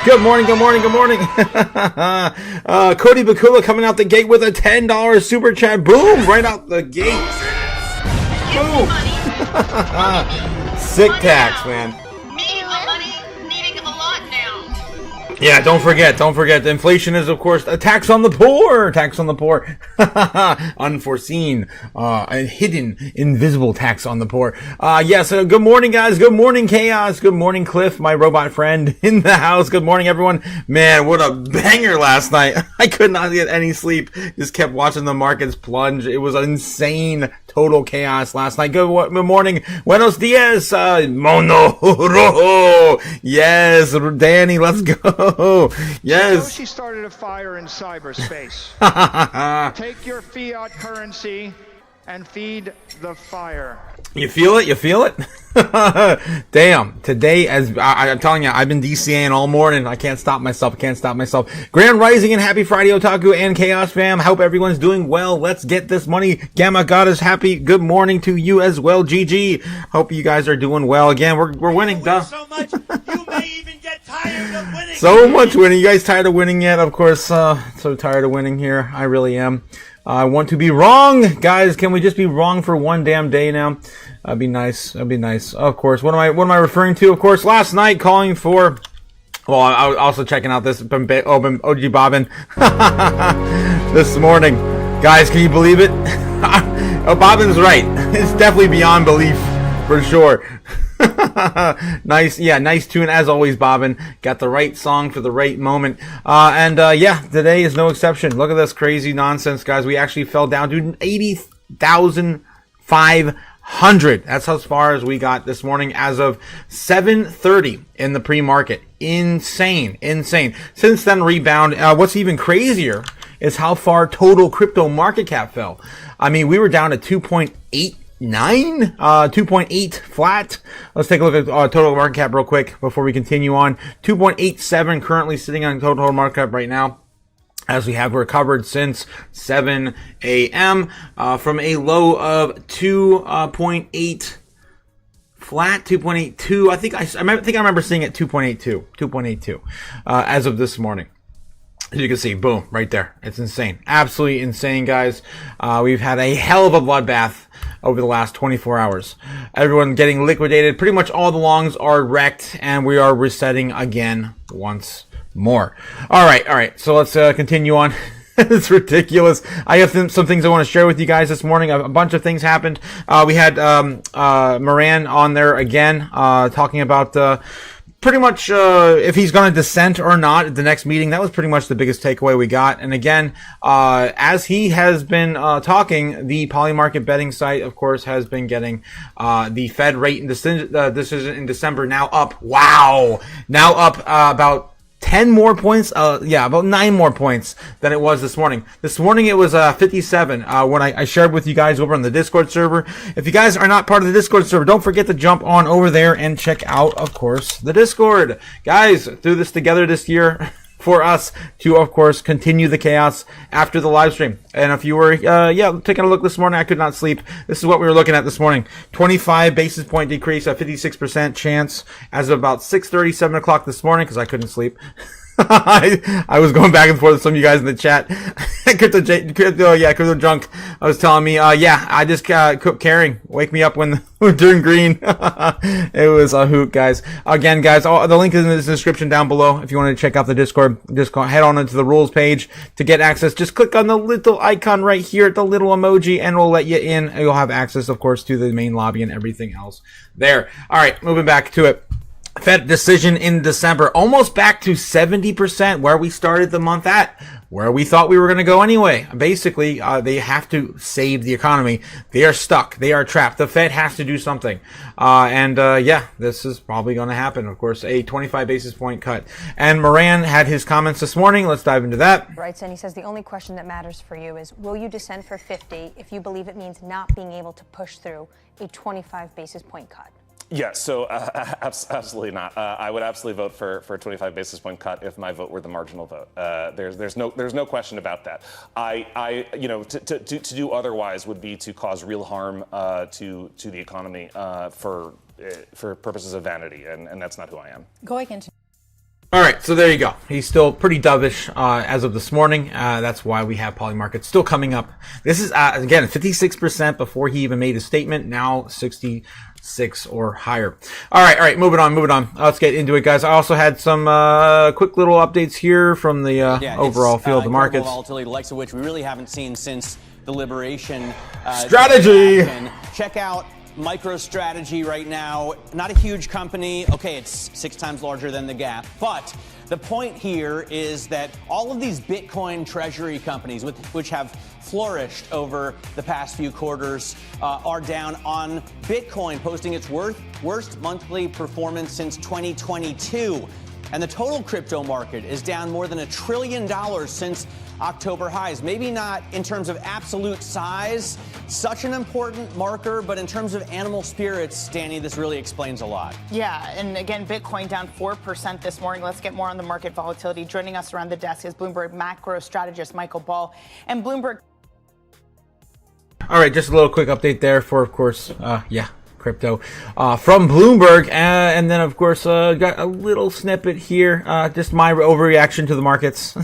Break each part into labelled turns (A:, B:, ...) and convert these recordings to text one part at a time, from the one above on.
A: Good morning, good morning, good morning. Cody Bakula coming out the gate with a $10 super chat. Boom, right out the gate. Boom. Sick tax, man. Yeah, don't forget, the inflation is, of course, a tax on the poor, unforeseen, and hidden, invisible tax on the poor. Yes, good morning, guys, good morning, Chaos, good morning, Cliff, my robot friend in the house, good morning, everyone. Man, what a banger last night. I could not get any sleep, just kept watching the markets plunge. It was insane, total chaos last night. Good morning, buenos dias, mono rojo. Yes, Danny, let's go. Yes.
B: She started a fire in cyberspace. Take your fiat currency and feed the fire.
A: You feel it? You feel it? Damn. Today, as I'm telling you, I've been DCAing all morning. I can't stop myself. Grand Rising and happy Friday, Otaku and Chaos fam. Hope everyone's doing well. Let's get this money. Gamma God is happy. Good morning to you as well, GG. Hope you guys are doing well. Again, we're winning. Duh.
C: So much, you may even get tired
A: So much winning. You guys tired of winning yet? Of course, so tired of winning here. I really am. I want to be wrong. Guys, can we just be wrong for one damn day now? That'd be nice. That'd be nice. Of course. What am I referring to? Of course, last night calling for... Well, I was also checking out this OG Bobbin this morning. Guys, can you believe it? Oh, Bobbin's right. It's definitely beyond belief, for sure. Nice tune as always, Bobbin. Got the right song for the right moment. Yeah, today is no exception. Look at this crazy nonsense, guys. We actually fell down to 80,500. That's as far as we got this morning as of 7:30 in the pre-market. Insane. Since then, rebound. What's even crazier is how far total crypto market cap fell. I mean, we were down to 2.89, 2.8 flat. Let's take a look at total market cap real quick before we continue on. 2.87 currently sitting on total market cap right now, as we have recovered since 7 a.m. From a low of 2.8 flat, 2.82. I think I remember seeing it 2.82 as of this morning. As you can see, boom, right there. It's insane. Absolutely insane, guys. We've had a hell of a bloodbath over the last 24 hours. Everyone getting liquidated. Pretty much all the longs are wrecked, and we are resetting again once more. All right. So let's continue on. It's ridiculous. I have some things I want to share with you guys this morning. A bunch of things happened. We had Moran on there again, talking about pretty much if he's going to dissent or not at the next meeting. That was pretty much the biggest takeaway we got. And again, as he has been talking, the Polymarket betting site, of course, has been getting the Fed rate decision in December now up. Wow! Now up about 10 more points, about 9 more points than it was this morning. This morning it was 57 when I shared with you guys over on the Discord server. If you guys are not part of the Discord server, don't forget to jump on over there and check out, of course, the Discord. Guys, through this together this year for us to, of course, continue the chaos after the live stream. And if you were, taking a look this morning, I could not sleep. This is what we were looking at this morning. 25 basis point decrease, a 56% chance as of about 6:30, 7 o'clock this morning, because I couldn't sleep. I was going back and forth with some of you guys in the chat. Crypto Junk. I was telling me, I just kept carrying. Wake me up when we're doing green. It was a hoot, guys. Again, guys, the link is in the description down below. If you want to check out the Discord, just head on into the rules page to get access. Just click on the little icon right here, the little emoji, and we'll let you in. You'll have access, of course, to the main lobby and everything else there. All right, moving back to it. Fed decision in December, almost back to 70% where we started the month at, where we thought we were going to go anyway. Basically, they have to save the economy. They are stuck. They are trapped. The Fed has to do something. This is probably going to happen. Of course, a 25 basis point cut. And Moran had his comments this morning. Let's dive into that.
C: Right, and he says the only question that matters for you is, will you dissent for 50 if you believe it means not being able to push through a 25 basis point cut?
D: Yeah, so absolutely not. I would absolutely vote for a 25 basis point cut if my vote were the marginal vote. There's no question about that. To do otherwise would be to cause real harm to the economy for purposes of vanity, and that's not who I am.
C: Going into.
A: All right, so there you go. He's still pretty dovish as of this morning. That's why we have Polymarket still coming up. This is, again, 56% before he even made a statement. Now 66 or higher. All right, moving on. Let's get into it, guys. I also had some quick little updates here from the overall field of the markets.
E: Volatility, the likes of which we really haven't seen since the liberation
A: strategy.
E: Check out MicroStrategy right now. Not a huge company. Okay, it's 6 times larger than the Gap, but the point here is that all of these Bitcoin treasury companies, which have flourished over the past few quarters, are down on Bitcoin, posting its worst monthly performance since 2022. And the total crypto market is down more than $1 trillion since October highs. Maybe not in terms of absolute size, such an important marker, but in terms of animal spirits, Danny, this really explains a lot.
F: Yeah, and again, Bitcoin down 4% this morning. Let's get more on the market volatility. Joining us around the desk is Bloomberg macro strategist Michael Ball. And Bloomberg.
A: All right, just a little quick update there for, of course, crypto from Bloomberg. And then, of course, got a little snippet here. Just my overreaction to the markets.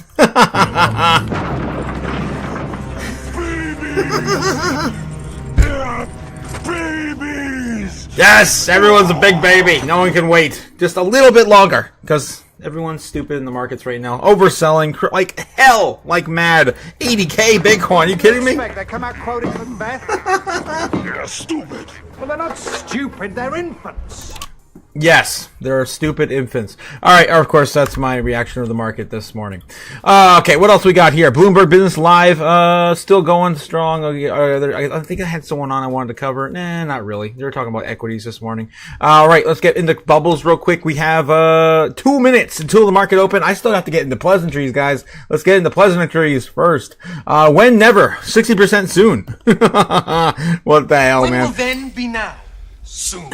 G: Babies!
A: Yes, everyone's a big baby. No one can wait just a little bit longer because everyone's stupid in the markets right now. Overselling like hell, like mad. 80K Bitcoin. You kidding me?
B: They come out quoting from Beth.
G: They're stupid.
B: Well, they're not stupid, they're infants.
A: Yes, there are stupid infants. All right, of course, that's my reaction to the market this morning. Okay, what else we got here? Bloomberg Business Live, still going strong. I think I had someone on I wanted to cover. Nah, not really. They were talking about equities this morning. All right, let's get into bubbles real quick. We have 2 minutes until the market open. I still have to get into pleasantries, guys. Let's get into pleasantries first. When? Never. 60% soon. What the hell, man?
G: When will then be now? Soon.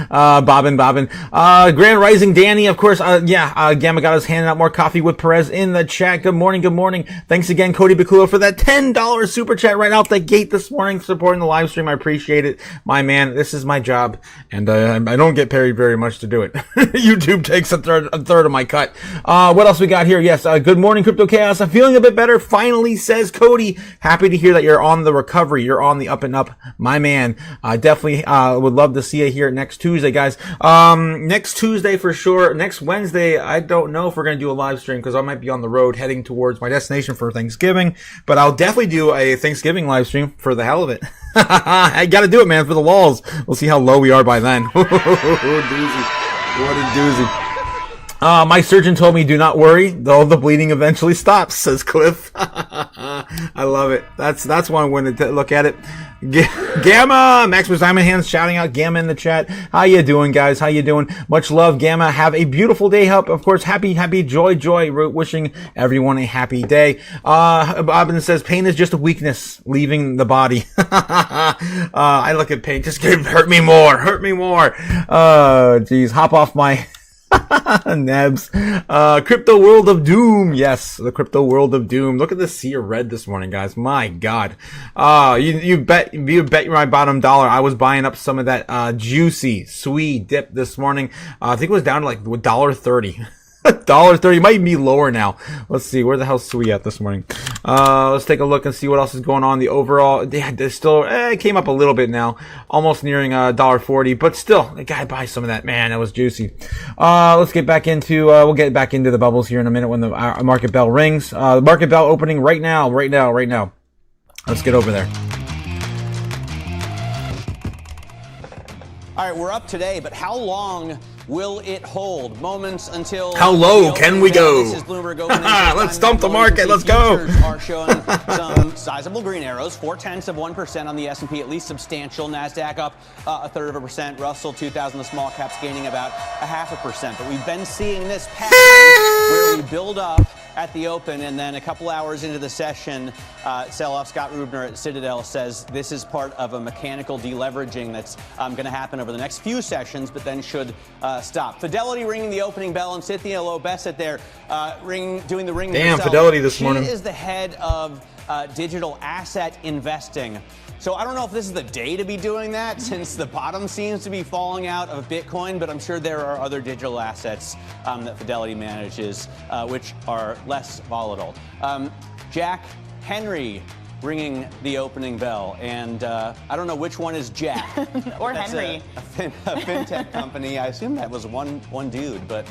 A: Bobbin. Grand Rising Danny, of course. Gamma got us handing out more coffee with Perez in the chat. Good morning. Thanks again, Cody Bakulo, for that $10 super chat right out the gate this morning, supporting the live stream. I appreciate it, my man. This is my job, and I don't get paid very much to do it. YouTube takes a third of my cut. What else we got here? Yes, good morning, Crypto Chaos. I'm feeling a bit better, finally, says Cody. Happy to hear that you're on the recovery. You're on the up and up, my man. Definitely would love to see you here next Tuesday, guys. Next Tuesday for sure. Next Wednesday, I don't know if we're going to do a live stream because I might be on the road heading towards my destination for Thanksgiving, but I'll definitely do a Thanksgiving live stream for the hell of it. I got to do it, man, for the lulz. We'll see how low we are by then. Doozy. What a doozy. My surgeon told me, do not worry, though the bleeding eventually stops, says Cliff. I love it. That's one way to look at it. Gamma! Maximus Diamond Hands shouting out Gamma in the chat. How you doing, guys? How you doing? Much love, Gamma. Have a beautiful day. Of course, happy, joy. Wishing everyone a happy day. Bobbin says, pain is just a weakness leaving the body. I look at pain. Just hurt me more. Oh, geez. Hop off my... Nebs. Crypto World of Doom. Yes, the Crypto World of Doom. Look at the sea of red this morning, guys. My God. You bet my bottom dollar. I was buying up some of that juicy, sweet dip this morning. I think it was down to like $1.30. $1.30 might be lower now. Let's see, where the hell's Sui at this morning? Let's take a look and see what else is going on. The overall, they still it came up a little bit now, almost nearing $1.40, but still, I gotta buy some of that. Man, that was juicy. Let's get back into we'll get back into the bubbles here in a minute when the market bell rings. The market bell opening right now. Let's get over there.
E: All right, we're up today, but how long will it hold? Moments until...
A: How low can we go?
E: This is Bloomberg opening.
A: Let's dump the market. Let's go.
E: Futures are showing some sizable green arrows. 0.4% on the S&P, at least substantial. NASDAQ up 1/3%. Russell 2000, the small caps, gaining about 0.5%. But we've been seeing this pattern where we build up at the open, and then a couple hours into the session, sell-off. Scott Rubner at Citadel says this is part of a mechanical deleveraging that's going to happen over the next few sessions, but then should stop. Fidelity ringing the opening bell, and Cynthia Lobessett there doing the ring.
A: Damn,
E: herself.
A: Fidelity this morning.
E: She is the head of digital asset investing. So I don't know if this is the day to be doing that, since the bottom seems to be falling out of Bitcoin, but I'm sure there are other digital assets that Fidelity manages, which are less volatile. Jack Henry ringing the opening bell, and I don't know which one is Jack.
F: Or
E: That's
F: Henry.
E: A fintech company. I assume that was one dude, but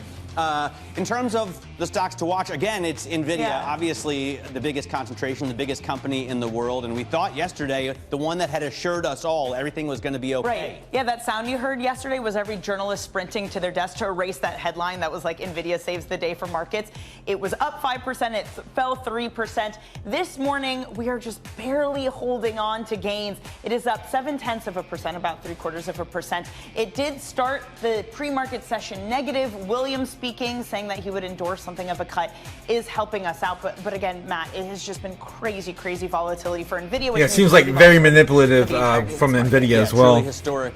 E: in terms of the stocks to watch, again, it's NVIDIA,
F: Yeah.
E: obviously the biggest concentration, the biggest company in the world, and we thought yesterday, the one that had assured us all everything was going to be okay.
F: Right. Yeah, that sound you heard yesterday was every journalist sprinting to their desk to erase that headline that was like NVIDIA saves the day for markets. It was up 5%, it fell 3%. This morning, we are just barely holding on to gains. It is up 0.7%, about 0.75%. It did start the pre-market session negative. William speaking, saying that he would endorse something of a cut, is helping us out. But again, Matt, it has just been crazy volatility for NVIDIA.
A: Yeah, it seems like very manipulative from NVIDIA as well.
E: Truly historic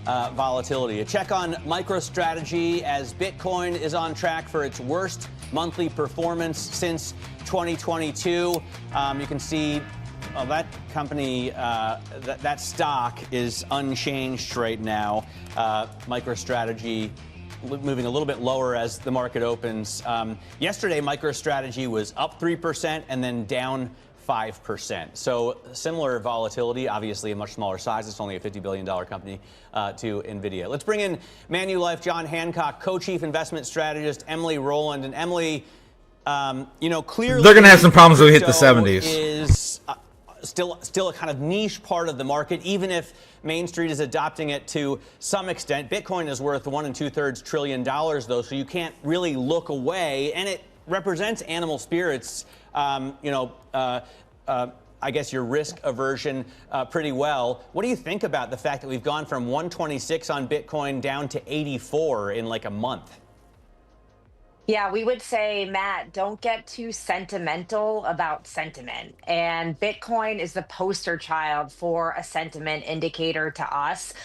E: volatility. A check on MicroStrategy as Bitcoin is on track for its worst monthly performance since 2022. You can see Well, that company, that stock is unchanged right now. MicroStrategy moving a little bit lower as the market opens. Yesterday, MicroStrategy was up 3% and then down 5%. So similar volatility, obviously a much smaller size. It's only a $50 billion company to NVIDIA. Let's bring in Manulife, John Hancock, co-chief investment strategist, Emily Rowland. And Emily, clearly
A: they're going to have some problems when we hit the 70s.
E: Is still a kind of niche part of the market, even if Main Street is adopting it to some extent. Bitcoin is worth $1 2/3 trillion, though, so you can't really look away, and it represents animal spirits. I guess your risk aversion pretty well. What do you think about the fact that we've gone from 126 on Bitcoin down to 84 in like a month?
H: Yeah, we would say, Matt, don't get too sentimental about sentiment. And Bitcoin is the poster child for a sentiment indicator to us.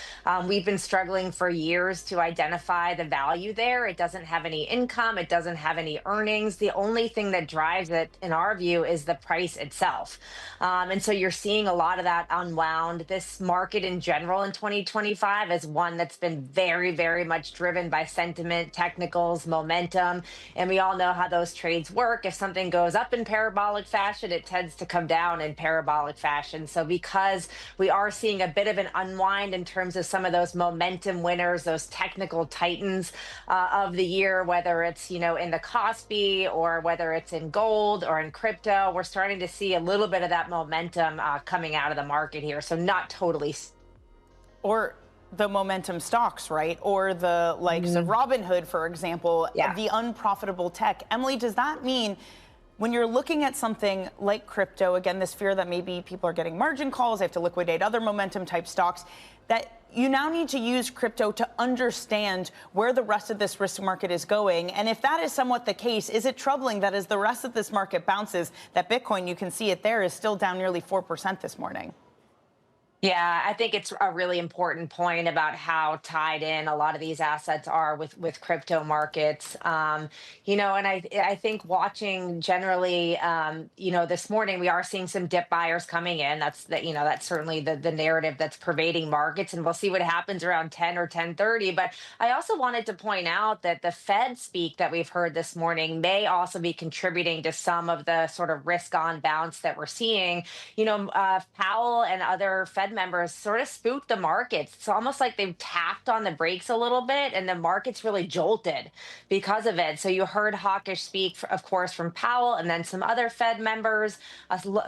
H: We've been struggling for years to identify the value there. It doesn't have any income. It doesn't have any earnings. The only thing that drives it, in our view, is the price itself. And so you're seeing a lot of that unwound. This market in general in 2025 is one that's been very, very much driven by sentiment, technicals, momentum. And we all know how those trades work. If something goes up in parabolic fashion, it tends to come down in parabolic fashion. So because we are seeing a bit of an unwind in terms of some of those momentum winners, those technical titans of the year, whether it's, in the Kospi or whether it's in gold or in crypto, we're starting to see a little bit of that momentum coming out of the market here. So not totally.
F: Or the momentum stocks, right? Or the likes of Robinhood, for example, the unprofitable tech. Emily, does that mean when you're looking at something like crypto, again, this fear that maybe people are getting margin calls, they have to liquidate other momentum type stocks, that you now need to use crypto to understand where the rest of this risk market is going? And if that is somewhat the case, is it troubling that as the rest of this market bounces, that Bitcoin, you can see it there, is still down nearly 4% this morning?
H: Yeah, I think it's a really important point about how tied in a lot of these assets are with crypto markets. And I think watching generally, this morning we are seeing some dip buyers coming in. That's certainly the narrative that's pervading markets, and we'll see what happens around 10 or 10:30. But I also wanted to point out that the Fed speak that we've heard this morning may also be contributing to some of the sort of risk on bounce that we're seeing. Powell and other Fed members sort of spooked the markets. It's almost like they've tapped on the brakes a little bit, and the market's really jolted because of it. So you heard hawkish speak, of course, from Powell and then some other Fed members,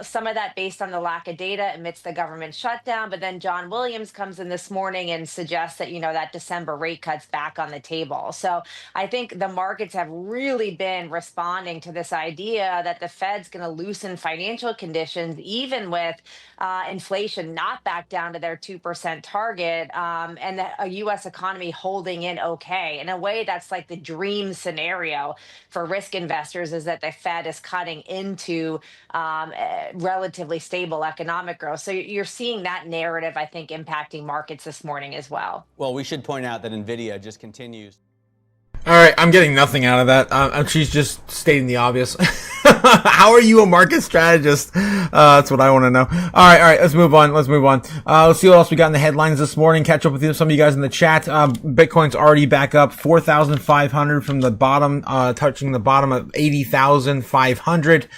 H: some of that based on the lack of data amidst the government shutdown. But then John Williams comes in this morning and suggests that, that December rate cut's back on the table. So I think the markets have really been responding to this idea that the Fed's going to loosen financial conditions, even with inflation not back down to their 2% target, and a U.S. economy holding in okay. In a way, that's like the dream scenario for risk investors, is that the Fed is cutting into relatively stable economic growth. So you're seeing that narrative, I think, impacting markets this morning as well.
E: Well, we should point out that NVIDIA just continues.
A: All right, I'm getting nothing out of that. She's just stating the obvious. How are you a market strategist? That's what I want to know. All right, let's move on. Let's see what else we got in the headlines this morning. Catch up with some of you guys in the chat. Bitcoin's already back up 4,500 from the bottom, touching the bottom of 80,500.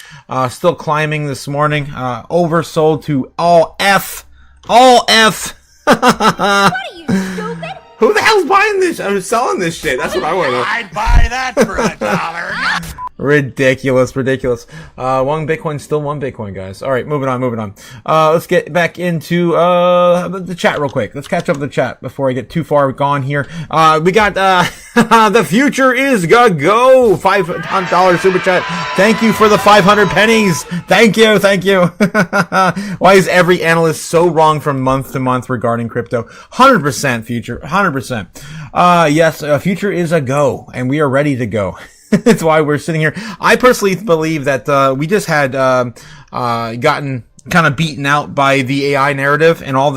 A: Still climbing this morning. Oversold to all F. What are you, stupid? Who the hell's buying this? I'm selling this shit. That's what I want to know.
G: I'd buy that for $1.
A: Ridiculous. One Bitcoin, still one Bitcoin, guys. All right, moving on. Let's get back into the chat real quick. Let's catch up with the chat before I get too far gone here. We got the future is go. $5 super chat. Thank you for the 500 pennies. Thank you. Why is every analyst so wrong from month to month regarding crypto? 100% future. 100%. Yes, future is a go, and we are ready to go. That's why we're sitting here. I personally believe that we just had gotten kind of beaten out by the AI narrative, and all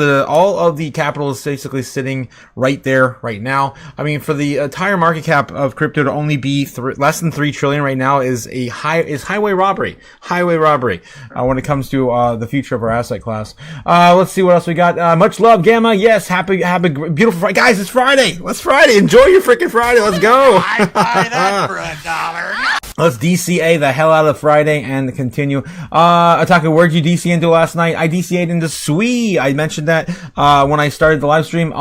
A: of the capital is basically sitting right there right now. I mean, for the entire market cap of crypto to only be less than 3 trillion right now is highway robbery. When it comes to the future of our asset class. Let's see what else we got. Much love, Gamma. Yes, happy beautiful Friday, guys. It's Friday. Let's Friday. Enjoy your freaking Friday. Let's go.
G: I buy that for $1.
A: Let's DCA the hell out of Friday and continue. Otaku, where'd you DCA into last night? I DCA'd into SWE. I mentioned that, when I started the live stream.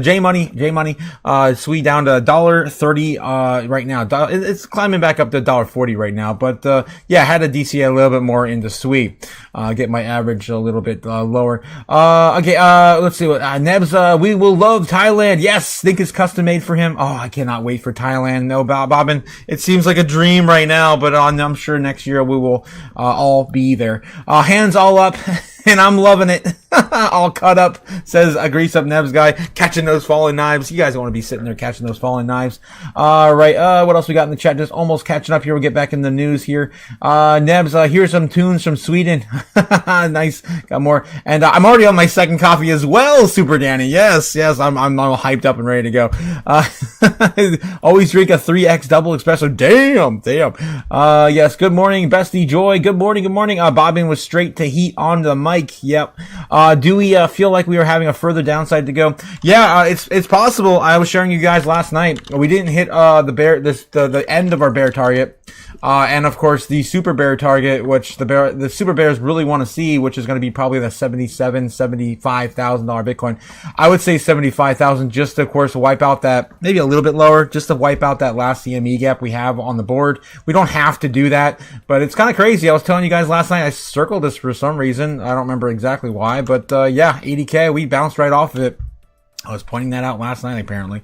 A: J Money, SWE down to $1.30, right now. It's climbing back up to $1.40 right now. But, yeah, I had to DCA a little bit more into SWE. Get my average a little bit, lower. Okay, let's see what, Nebs, we will love Thailand. Yes, think it's custom made for him. Oh, I cannot wait for Thailand. No, Bobbin, it seems like a dream right now, but I'm sure next year we will all be there. Hands all up, and I'm loving it. All cut up, says a grease up Nebs guy, catching those falling knives. You guys don't want to be sitting there catching those falling knives. Right, what else we got in the chat? Just almost catching up here. We'll get back in the news here. Nebs, here's some tunes from Sweden. Nice, got more. And I'm already on my second coffee as well, Super Danny. Yes, I'm all hyped up and ready to go. Always drink a 3x double espresso. Damn. Yes, good morning, Bestie Joy. Good morning. Bobbing was straight to heat on the mic. Yep. Do we feel like we are having a further downside to go? Yeah, it's possible. I was sharing you guys last night. We didn't hit the end of our bear target. And of course the super bear target, which the super bears really want to see, which is going to be probably the $75,000 Bitcoin. I would say 75,000, just to, of course, wipe out that, maybe a little bit lower, just to wipe out that last CME gap we have on the board. We don't have to do that, but it's kind of crazy. I was telling you guys last night, I circled this for some reason. I don't remember exactly why, but yeah, 80K, we bounced right off of it. I was pointing that out last night, apparently.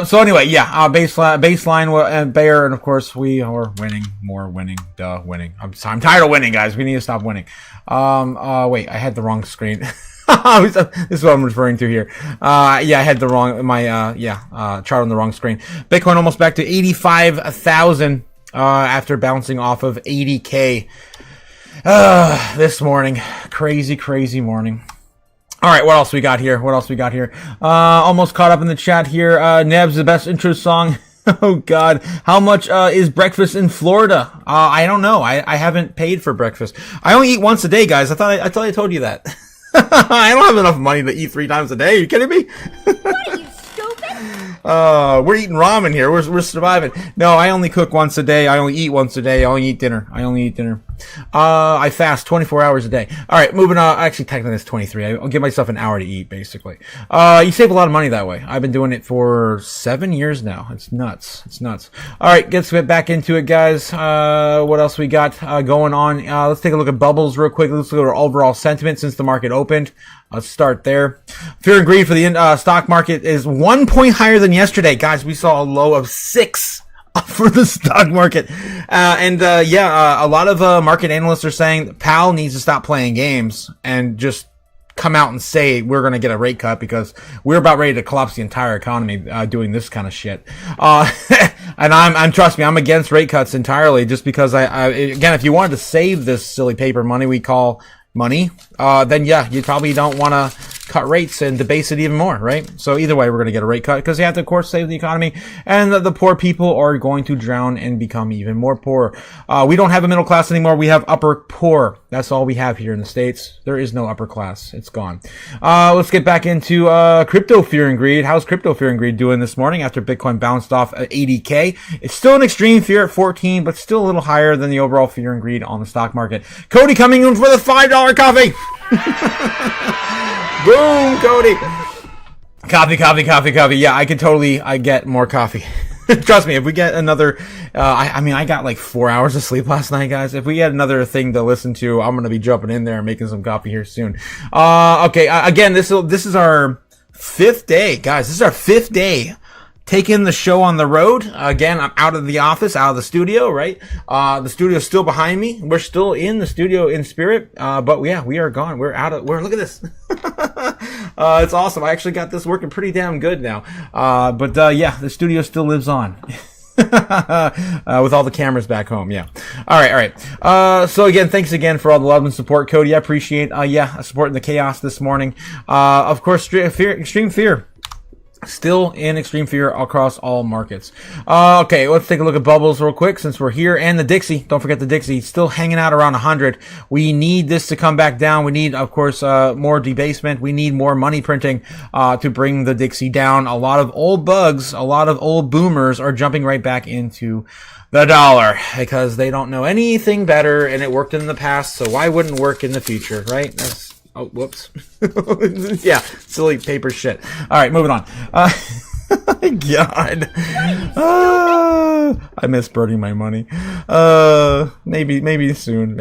A: So anyway, yeah, baseline and bear, and of course we are winning, winning. I'm tired of winning, guys. We need to stop winning. Wait, I had the wrong screen. This is what I'm referring to here. Yeah, I had the wrong, chart on the wrong screen. Bitcoin almost back to 85,000, after bouncing off of 80K, this morning. Crazy morning. All right, what else we got here? Almost caught up in the chat here. Nebs, the best intro song. Oh God, how much is breakfast in Florida? I don't know. I haven't paid for breakfast. I only eat once a day, guys. I thought I told you that. I don't have enough money to eat 3 times a day. Are you kidding me?
C: What are you, stupid?
A: We're eating ramen here. We're surviving. No, I only cook once a day. I only eat once a day. I only eat dinner. I fast 24 hours a day. All right, moving on. Actually, technically it's 23. I'll give myself an hour to eat, basically. You save a lot of money that way. I've been doing it for 7 years now. It's nuts. All right, let's get back into it, guys. What else we got going on? Let's take a look at bubbles real quick. Let's look at our overall sentiment since the market opened. Let's start there. Fear and greed for the stock market is 1 point higher than yesterday. Guys, we saw a low of 6 for the stock market. A lot of market analysts are saying Powell needs to stop playing games and just come out and say we're going to get a rate cut because we're about ready to collapse the entire economy doing this kind of shit. And trust me, I'm against rate cuts entirely, just because again, if you wanted to save this silly paper money we call money, then yeah, you probably don't want to cut rates and debase it even more, right? So either way, we're going to get a rate cut because you have to, of course, save the economy, and the poor people are going to drown and become even more poor. We don't have a middle class anymore. We have upper poor. That's all we have here in the States. There is no upper class. It's gone. Let's get back into crypto fear and greed. How's crypto fear and greed doing this morning after Bitcoin bounced off at 80K? It's still an extreme fear at 14, but still a little higher than the overall fear and greed on the stock market. Cody coming in for the $5 coffee. Boom, Cody. Coffee. Yeah, I get more coffee. Trust me, if we get another, I got like 4 hours of sleep last night, guys. If we get another thing to listen to, I'm going to be jumping in there and making some coffee here soon. Okay. Again, this is our 5th day, guys. This is our 5th day taking the show on the road. Again, I'm out of the office, out of the studio, right? The studio's still behind me. We're still in the studio in spirit. But yeah, we are gone. Look at this. It's awesome. I actually got this working pretty damn good now. But yeah, the studio still lives on. With all the cameras back home, yeah. All right. So again, thanks again for all the love and support, Cody. I appreciate, supporting the chaos this morning. Of course, extreme fear. Still in extreme fear across all markets. Okay, let's take a look at bubbles real quick since we're here. And the Dixie, don't forget the Dixie, still hanging out around 100. We need this to come back down. We need, of course, more debasement. We need more money printing to bring the Dixie down. A lot of old bugs, a lot of old boomers are jumping right back into the dollar because they don't know anything better, and it worked in the past, so why wouldn't it work in the future, right? Oh, whoops. Yeah, silly paper shit. All right, moving on. God. I miss burning my money. Maybe soon.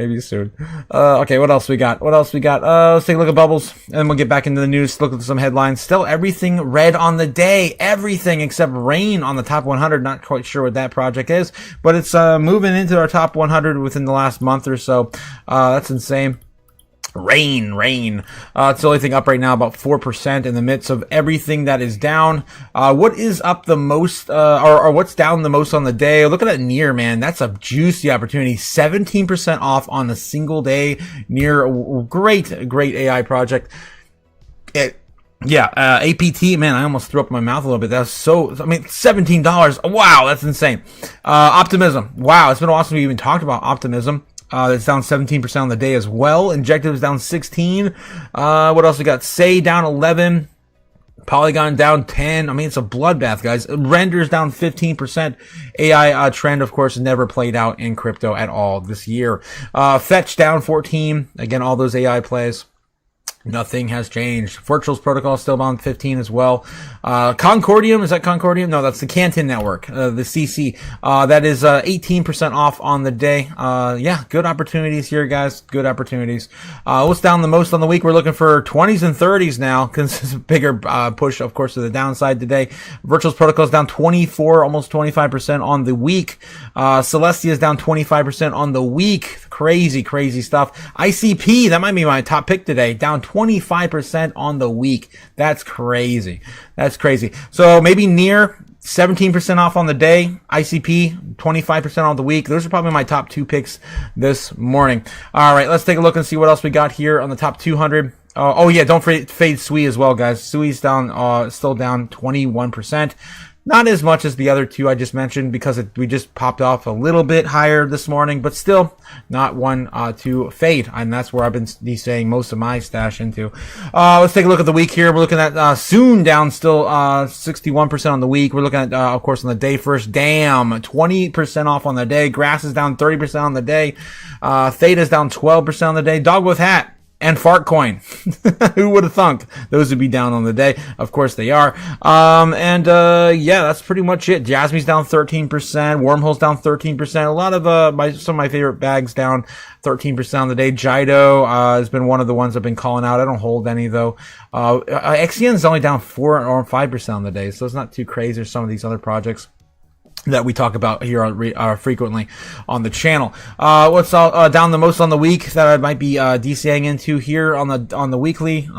A: Okay, what else we got? Let's take a look at bubbles, and we'll get back into the news, look at some headlines. Still everything red on the day. Everything except rain on the top 100. Not quite sure what that project is, but it's moving into our top 100 within the last month or so. That's insane. Rain. It's the only thing up right now, about 4% in the midst of everything that is down. What is up the most, or what's down the most on the day? Look at that Near, man. That's a juicy opportunity. 17% off on a single day. Near, great AI project. APT, man, I almost threw up my mouth a little bit. That's $17. Wow, that's insane. Optimism. Wow, it's been awesome we even talked about Optimism. It's down 17% on the day as well. Injective is down 16. What else we got? Say down 11. Polygon down 10. It's a bloodbath, guys. Render's down 15%. AI trend, of course, never played out in crypto at all this year. Fetch down 14. Again, all those AI plays. Nothing has changed. Virtuals protocol still down 15 as well. Concordium, is that Concordium? No, that's the Canton network, the CC. That is 18% off on the day. Good opportunities here, guys. Good opportunities. What's down the most on the week? We're looking for 20s and 30s now, because it's a bigger push, of course, to the downside today. Virtuals protocol is down 24, almost 25% on the week. Celestia is down 25% on the week. Crazy stuff. ICP, that might be my top pick today, down 25% on the week. That's crazy. So maybe Near 17% off on the day. ICP 25% on the week. Those are probably my top two picks this morning. All right, let's take a look and see what else we got here on the top 200. Don't fade Sui as well, guys. Sui's down, still down 21%. Not as much as the other two I just mentioned because we just popped off a little bit higher this morning, but still not one to fade. And that's where I've been saying most of my stash into. Let's take a look at the week here. We're looking at Soon down still 61% on the week. We're looking at, of course, on the day first. Damn, 20% off on the day. Grass is down 30% on the day. Theta is down 12% on the day. Dog with Hat and Fartcoin. Who would have thunk those would be down on the day? Of course they are. That's pretty much it. Jasmy's down 13%. Wormhole's down 13%. A lot of some of my favorite bags down 13% on the day. Jido has been one of the ones I've been calling out. I don't hold any though. XCN's only down 4 or 5% on the day, so it's not too crazy as some of these other projects that we talk about here frequently on the channel. What's down the most on the week that I might be DCing into here on the weekly?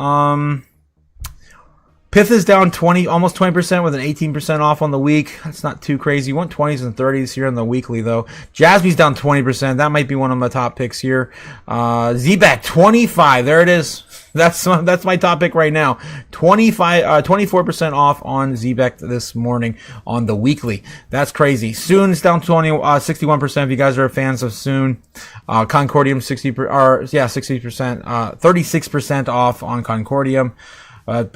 A: Pith is down almost 20% with an 18% off on the week. That's not too crazy. You want 20s and 30s here on the weekly though. Jasmy's down 20%. That might be one of my top picks here. ZBAC 25. There it is. That's my top pick right now. 24% off on ZBEC this morning on the weekly. That's crazy. Soon is down 61%. If you guys are fans of Soon, Concordium 60%, 36% off on Concordium. I'm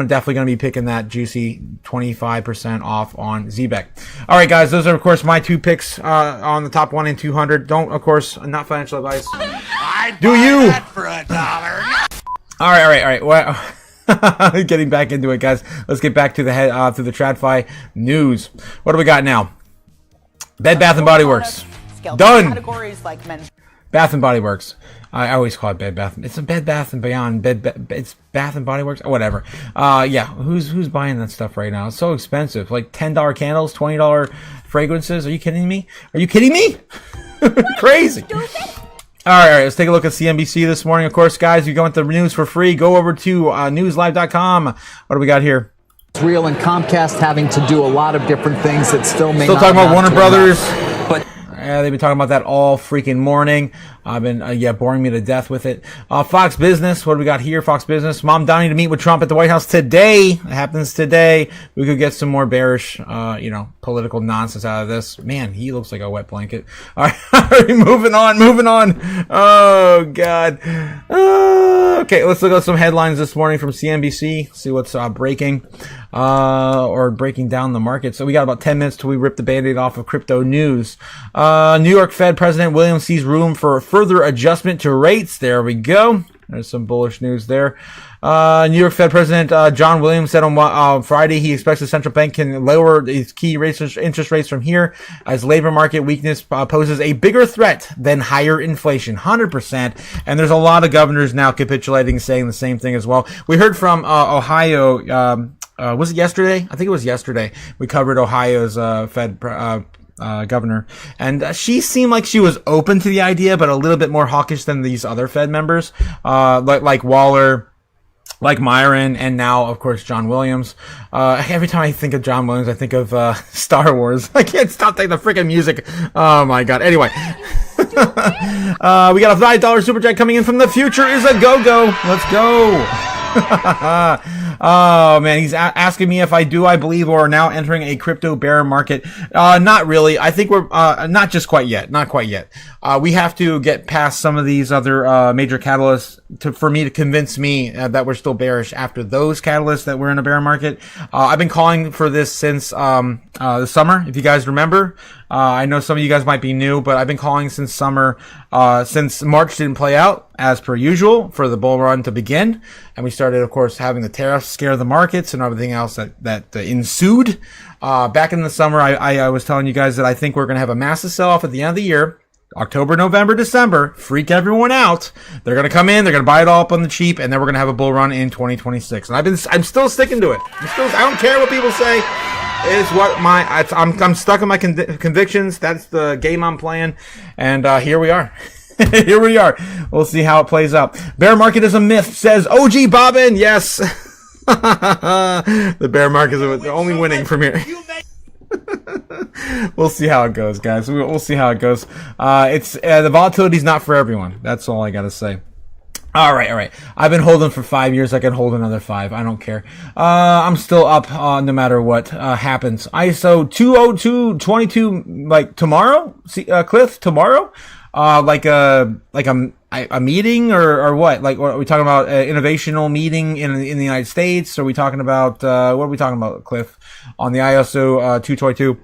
A: definitely going to be picking that juicy 25% off on ZBEC. All right, guys, those are, of course, my two picks on the top 1 and 200. Don't, of course, not financial advice.
G: I'd buy that for $1.
A: All right. Well, getting back into it, guys. Let's get back to the TradFi news. What do we got now? Bed Bath & Body Works. Done.
F: Categories like men's.
A: Bath & Body Works. I always call it Bed Bath. It's a Bed Bath & Beyond. It's Bath & Body Works. Whatever. Who's buying that stuff right now? It's so expensive. Like $10 candles, $20 fragrances. Are you kidding me? Crazy. All right, let's take a look at CNBC this morning. Of course, guys, you go into the news for free. Go over to newslive.com. What do we got here?
I: real, and Comcast having to do a lot of different things that still may
A: Still
I: not
A: talking about Warner
I: amount to
A: Brothers.
I: enough. But
A: They've been talking about that all freaking morning. I've been, boring me to death with it. Fox Business, what do we got here? Fox Business. Mom Donnie to meet with Trump at the White House today. It happens today. We could get some more bearish, political nonsense out of this. Man, he looks like a wet blanket. All right, moving on. Oh, God. Okay, let's look at some headlines this morning from CNBC. See what's breaking, or breaking down the market. So we got about 10 minutes till we rip the Band-Aid off of crypto news. New York Fed President Williams sees room for further adjustment to rates. There we go. There's some bullish news there. New York Fed President John Williams said on Friday he expects the central bank can lower its key interest rates from here as labor market weakness poses a bigger threat than higher inflation. 100%. And there's a lot of governors now capitulating, saying the same thing as well. We heard from Ohio. Was it yesterday? I think it was yesterday. We covered Ohio's Fed governor, and she seemed like she was open to the idea, but a little bit more hawkish than these other Fed members, like Waller, like Myron, and now, of course, John Williams. Every time I think of John Williams, I think of Star Wars. I can't stop thinking the freaking music. Oh my God. Anyway. We got a $5 super chat coming in from the future is a go-go. Let's go. Oh man, he's asking me if I believe we're now entering a crypto bear market. Not really. I think we're not just quite yet. Not quite yet. We have to get past some of these other major catalysts for me to convince me that we're still bearish after those catalysts that we're in a bear market. I've been calling for this since the summer, if you guys remember. I know some of you guys might be new, but I've been calling since summer, since March didn't play out as per usual for the bull run to begin. And we started, of course, having the tariffs scare the markets and everything else that ensued. Back in the summer, I was telling you guys that I think we're going to have a massive sell-off at the end of the year. October, November, December, freak everyone out. They're going to come in, they're going to buy it all up on the cheap, and then we're going to have a bull run in 2026. And I'm still sticking to it. I don't care what people say. It's what I'm stuck in my convictions. That's the game I'm playing. And, here we are. Here we are. We'll see how it plays out. Bear market is a myth, says OG Bobbin. Yes. The bear market is only winning from here. We'll see how it goes, guys. We'll see how it goes. It's the volatility's not for everyone. That's all I gotta say. All right. I've been holding for 5 years. I can hold another 5. I don't care. I'm still up no matter what happens. ISO 20222 like tomorrow. Cliff, tomorrow. Like a meeting or what? Like, what are we talking about? Innovational meeting in the United States? Are we talking about what are we talking about, Cliff? On the ISO 222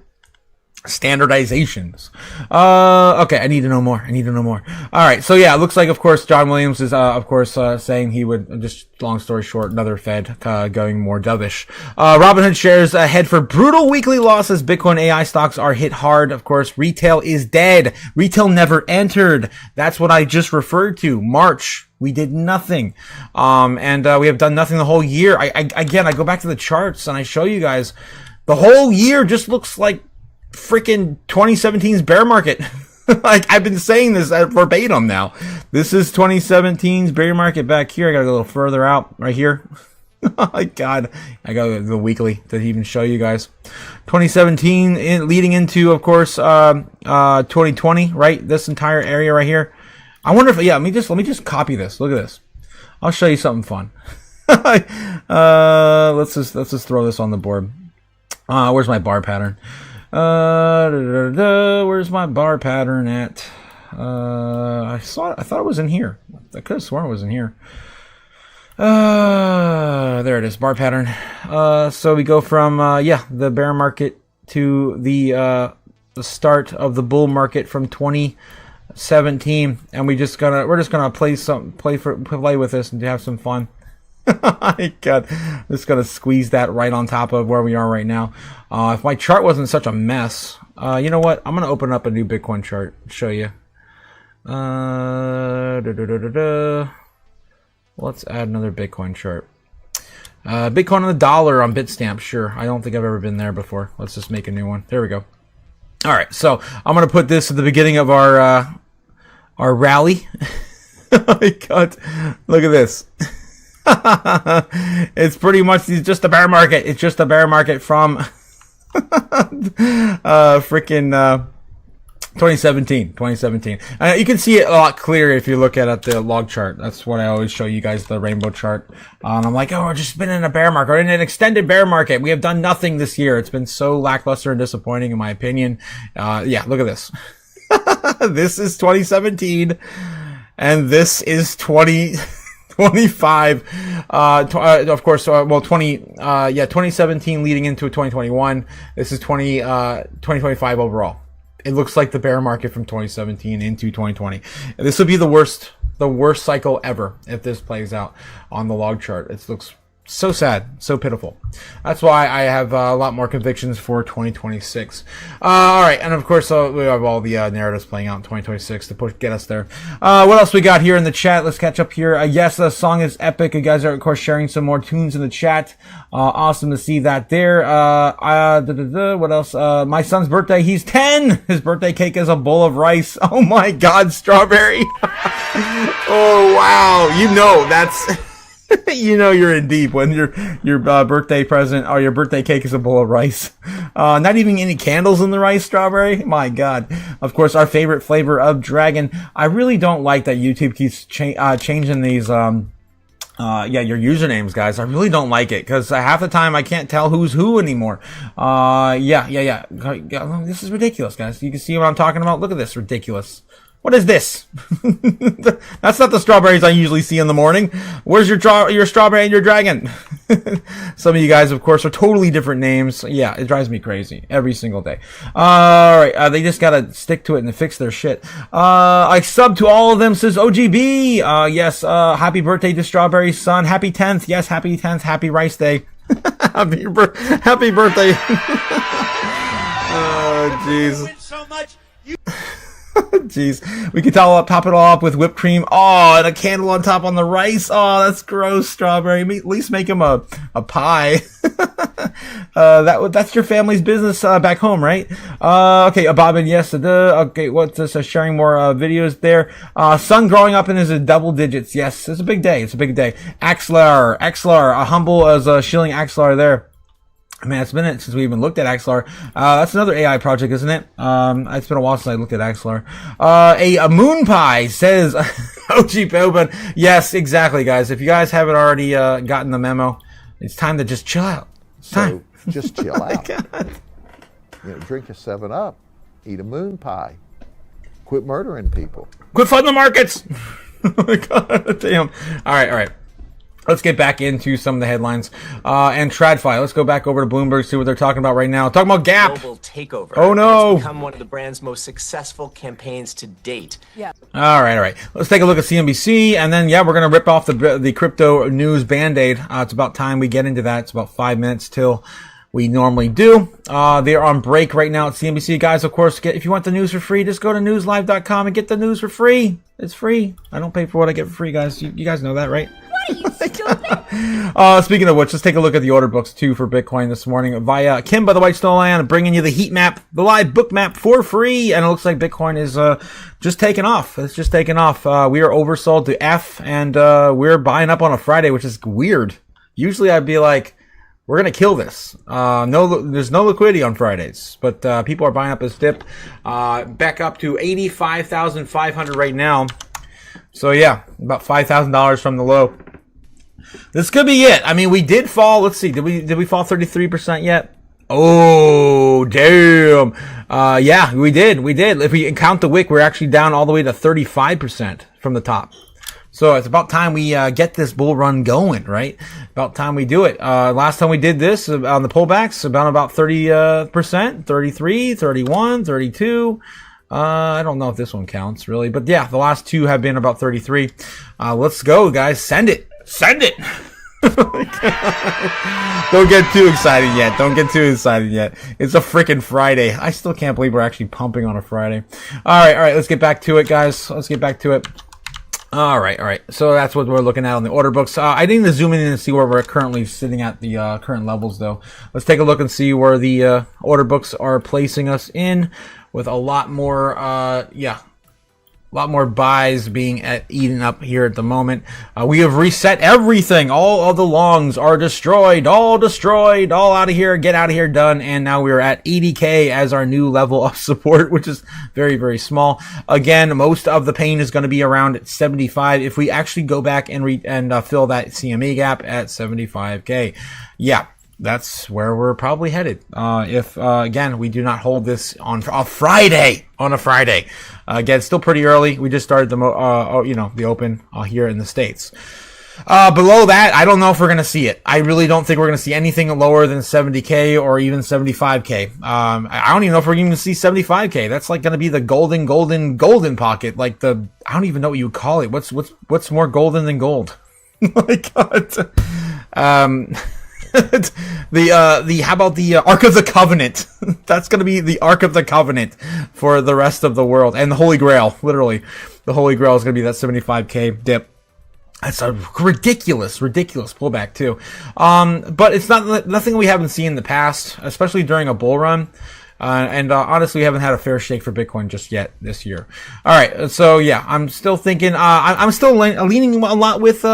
A: standardizations. Okay, I need to know more. All right, so yeah, it looks like, of course, John Williams is, of course, saying he would, just long story short, another Fed going more dovish. Robinhood shares head for brutal weekly losses. Bitcoin AI stocks are hit hard. Of course, retail is dead. Retail never entered. That's what I just referred to. March. We did nothing. And we have done nothing the whole year. I go back to the charts and I show you guys the whole year just looks like freaking 2017's bear market. Like, I've been saying this verbatim now. This is 2017's bear market back here. I gotta go a little further out right here. Oh my God. I got the weekly to even show you guys. 2017 leading into, of course, 2020, right? This entire area right here. I wonder if, let me just copy this. Look at this. I'll show you something fun. Let's just throw this on the board. Where's my bar pattern? Where's my bar pattern at? I thought it was in here. I could have sworn it was in here. There it is, bar pattern. So we go from the bear market to the start of the bull market from 2017, and we're just gonna play with this and have some fun. My God, I'm just gonna squeeze that right on top of where we are right now. If my chart wasn't such a mess, you know what? I'm gonna open up a new Bitcoin chart, show you. Let's add another Bitcoin chart. Bitcoin on the dollar on Bitstamp, sure. I don't think I've ever been there before. Let's just make a new one. There we go. All right, so I'm gonna put this at the beginning of our rally. Oh my God, look at this. It's pretty much just a bear market. It's just a bear market from freaking 2017. You can see it a lot clearer if you look at the log chart. That's what I always show you guys, the rainbow chart. And I'm like, oh, we're just been in a bear market, or in an extended bear market. We have done nothing this year. It's been so lackluster and disappointing in my opinion. Yeah, look at this. This is 2017 and this is 2025. Of course, 2017 leading into 2021. This is 2025 overall. It looks like the bear market from 2017 into 2020. This will be the worst cycle ever if this plays out on the log chart. It looks so sad, so pitiful. That's why I have a lot more convictions for 2026. All right, and of course we have all the narratives playing out in 2026 to get us there. What else we got here in the chat? Let's catch up here. Yes, the song is epic. You guys are of course sharing some more tunes in the chat. Awesome to see that there. What else? My son's birthday. He's 10. His birthday cake is a bowl of rice. Oh my God, strawberry. Oh wow. You know that's. You know you're in deep when your birthday present or your birthday cake is a bowl of rice. Not even any candles in the rice, strawberry. My God. Of course, our favorite flavor of dragon. I really don't like that YouTube keeps changing these your usernames, guys. I really don't like it because half the time I can't tell who's who anymore. This is ridiculous, guys. You can see what I'm talking about. Look at this, ridiculous. What is this? That's not the strawberries I usually see in the morning. Where's your strawberry and your dragon? Some of you guys, of course, are totally different names. Yeah, it drives me crazy every single day. All right, they just gotta stick to it and fix their shit. I sub to all of them, says OGB. Yes, happy birthday to Strawberry's son. Happy 10th. Yes, happy 10th. Happy Rice Day. Happy birthday. Oh, jeez.
G: So much.
A: Jeez, we could top it all up with whipped cream. Oh, and a candle on top on the rice. Oh, that's gross, strawberry. At least make him a pie. That's your family's business back home, right? Okay, Bobbin, yes. Okay, what's this? Sharing more videos there. Son growing up in his double digits. Yes, it's a big day. Axlar, a humble as shilling Axlar there. Man, it's been since we even looked at Axlar. That's another AI project, isn't it? It's been a while since I looked at Axlar. A moon pie says, OG Boban. Yes, exactly, guys. If you guys haven't already gotten the memo, it's time to just chill out. It's time.
J: So just chill out.
A: God.
J: Drink a 7-Up, eat a moon pie, quit murdering people.
A: Quit flooding the markets. Oh my God, damn. All right. Let's get back into some of the headlines. And TradFi. Let's go back over to Bloomberg, see what they're talking about right now. Talking about Gap.
K: Global takeover.
A: Oh, no.
K: It's become one of the brand's most successful campaigns to date.
C: Yeah.
A: All right. Let's take a look at CNBC. And then, we're going to rip off the crypto news Band-Aid. It's about time we get into that. It's about 5 minutes till we normally do. They're on break right now at CNBC. Guys, of course, if you want the news for free, just go to newslive.com and get the news for free. It's free. I don't pay for what I get for free, guys. You guys know that, right?
C: What are you stupid?
A: Speaking of which, let's take a look at the order books too for Bitcoin this morning via Kim by the White Stone Land, bringing you the heat map, the live book map for free. And it looks like Bitcoin is just taking off. It's just taking off. We are oversold to F, and we're buying up on a Friday, which is weird. Usually I'd be like, we're going to kill this. There's no liquidity on Fridays, but people are buying up this dip. Back up to 85,500 right now. So yeah, about $5,000 from the low. This could be it. I mean, we did fall. Let's see. Did we fall 33% yet? Oh, damn. Yeah, we did. If we count the wick, we're actually down all the way to 35% from the top. So it's about time we get this bull run going, right? About time we do it. Last time we did this on the pullbacks, about 30%, 33, 31, 32. I don't know if this one counts really, but yeah, the last two have been about 33. Let's go, guys. Send it. Don't get too excited yet. It's a freaking Friday. I still can't believe we're actually pumping on a Friday. All right. Let's get back to it, guys. All right. So that's what we're looking at on the order books. I need to zoom in and see where we're currently sitting at the current levels, though. Let's take a look and see where the order books are placing us in with a lot more, lot more buys being eaten up here at the moment. We have reset everything. All of the longs are destroyed, all out of here, get out of here, done. And now we're at 80K as our new level of support, which is very, very small. Again, most of the pain is going to be around 75 if we actually go back and fill that CME gap at 75K. Yeah. That's where we're probably headed. If again, we do not hold this on a Friday. Again, it's still pretty early. We just started the open here in the States. Below that, I don't know if we're going to see it. I really don't think we're going to see anything lower than 70K or even 75K. I don't even know if we're going to see 75K. That's like going to be the golden pocket. Like I don't even know what you would call it. What's more golden than gold? Oh my God. How about the Ark of the Covenant? That's going to be the Ark of the Covenant for the rest of the world. And the Holy Grail, literally. The Holy Grail is going to be that 75K dip. That's a ridiculous pullback too. But it's nothing we haven't seen in the past, especially during a bull run. Honestly, we haven't had a fair shake for Bitcoin just yet this year. All right. So yeah, I'm still thinking, I'm still leaning a lot with,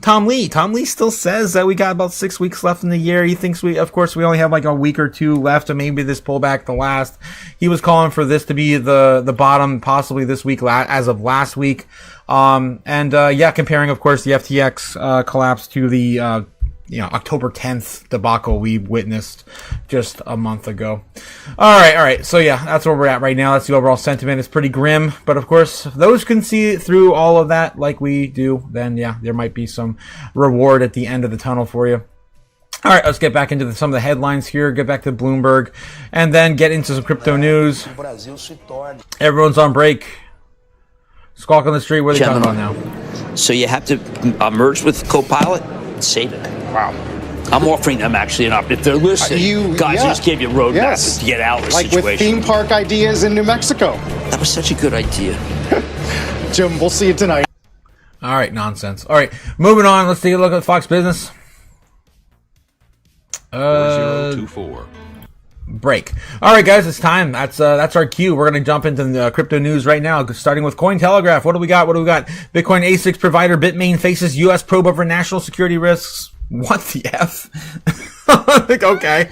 A: Tom Lee. Tom Lee still says that we got about 6 weeks left in the year. He thinks we only have like a week or two left, and maybe this pullback the last. He was calling for this to be the bottom possibly this week as of last week. Comparing of course the FTX collapse to the October 10th debacle we witnessed just a month ago. All right. So yeah, that's where we're at right now. That's the overall sentiment. It's pretty grim, but of course, if those can see through all of that like we do, then yeah, there might be some reward at the end of the tunnel for you. All right, let's get back into some of the headlines here, get back to Bloomberg, and then get into some crypto news. Everyone's on break. Squawk on the street, what are they talking about now?
L: So you have to merge with Copilot? Save it.
M: Wow.
L: I'm offering them actually an opportunity. If they're listening, I just gave you a roadmap to get out of the situation.
M: Like with theme park ideas in New Mexico.
L: That was such a good idea.
M: Jim, we'll see you tonight.
A: All right, nonsense. All right, moving on. Let's take a look at Fox Business.
N: 4024.
A: Break. All right, guys, it's time. That's our cue. We're going to jump into the crypto news right now, starting with Cointelegraph. What do we got? Bitcoin ASICs provider Bitmain faces U.S. probe over national security risks. What the F? Okay.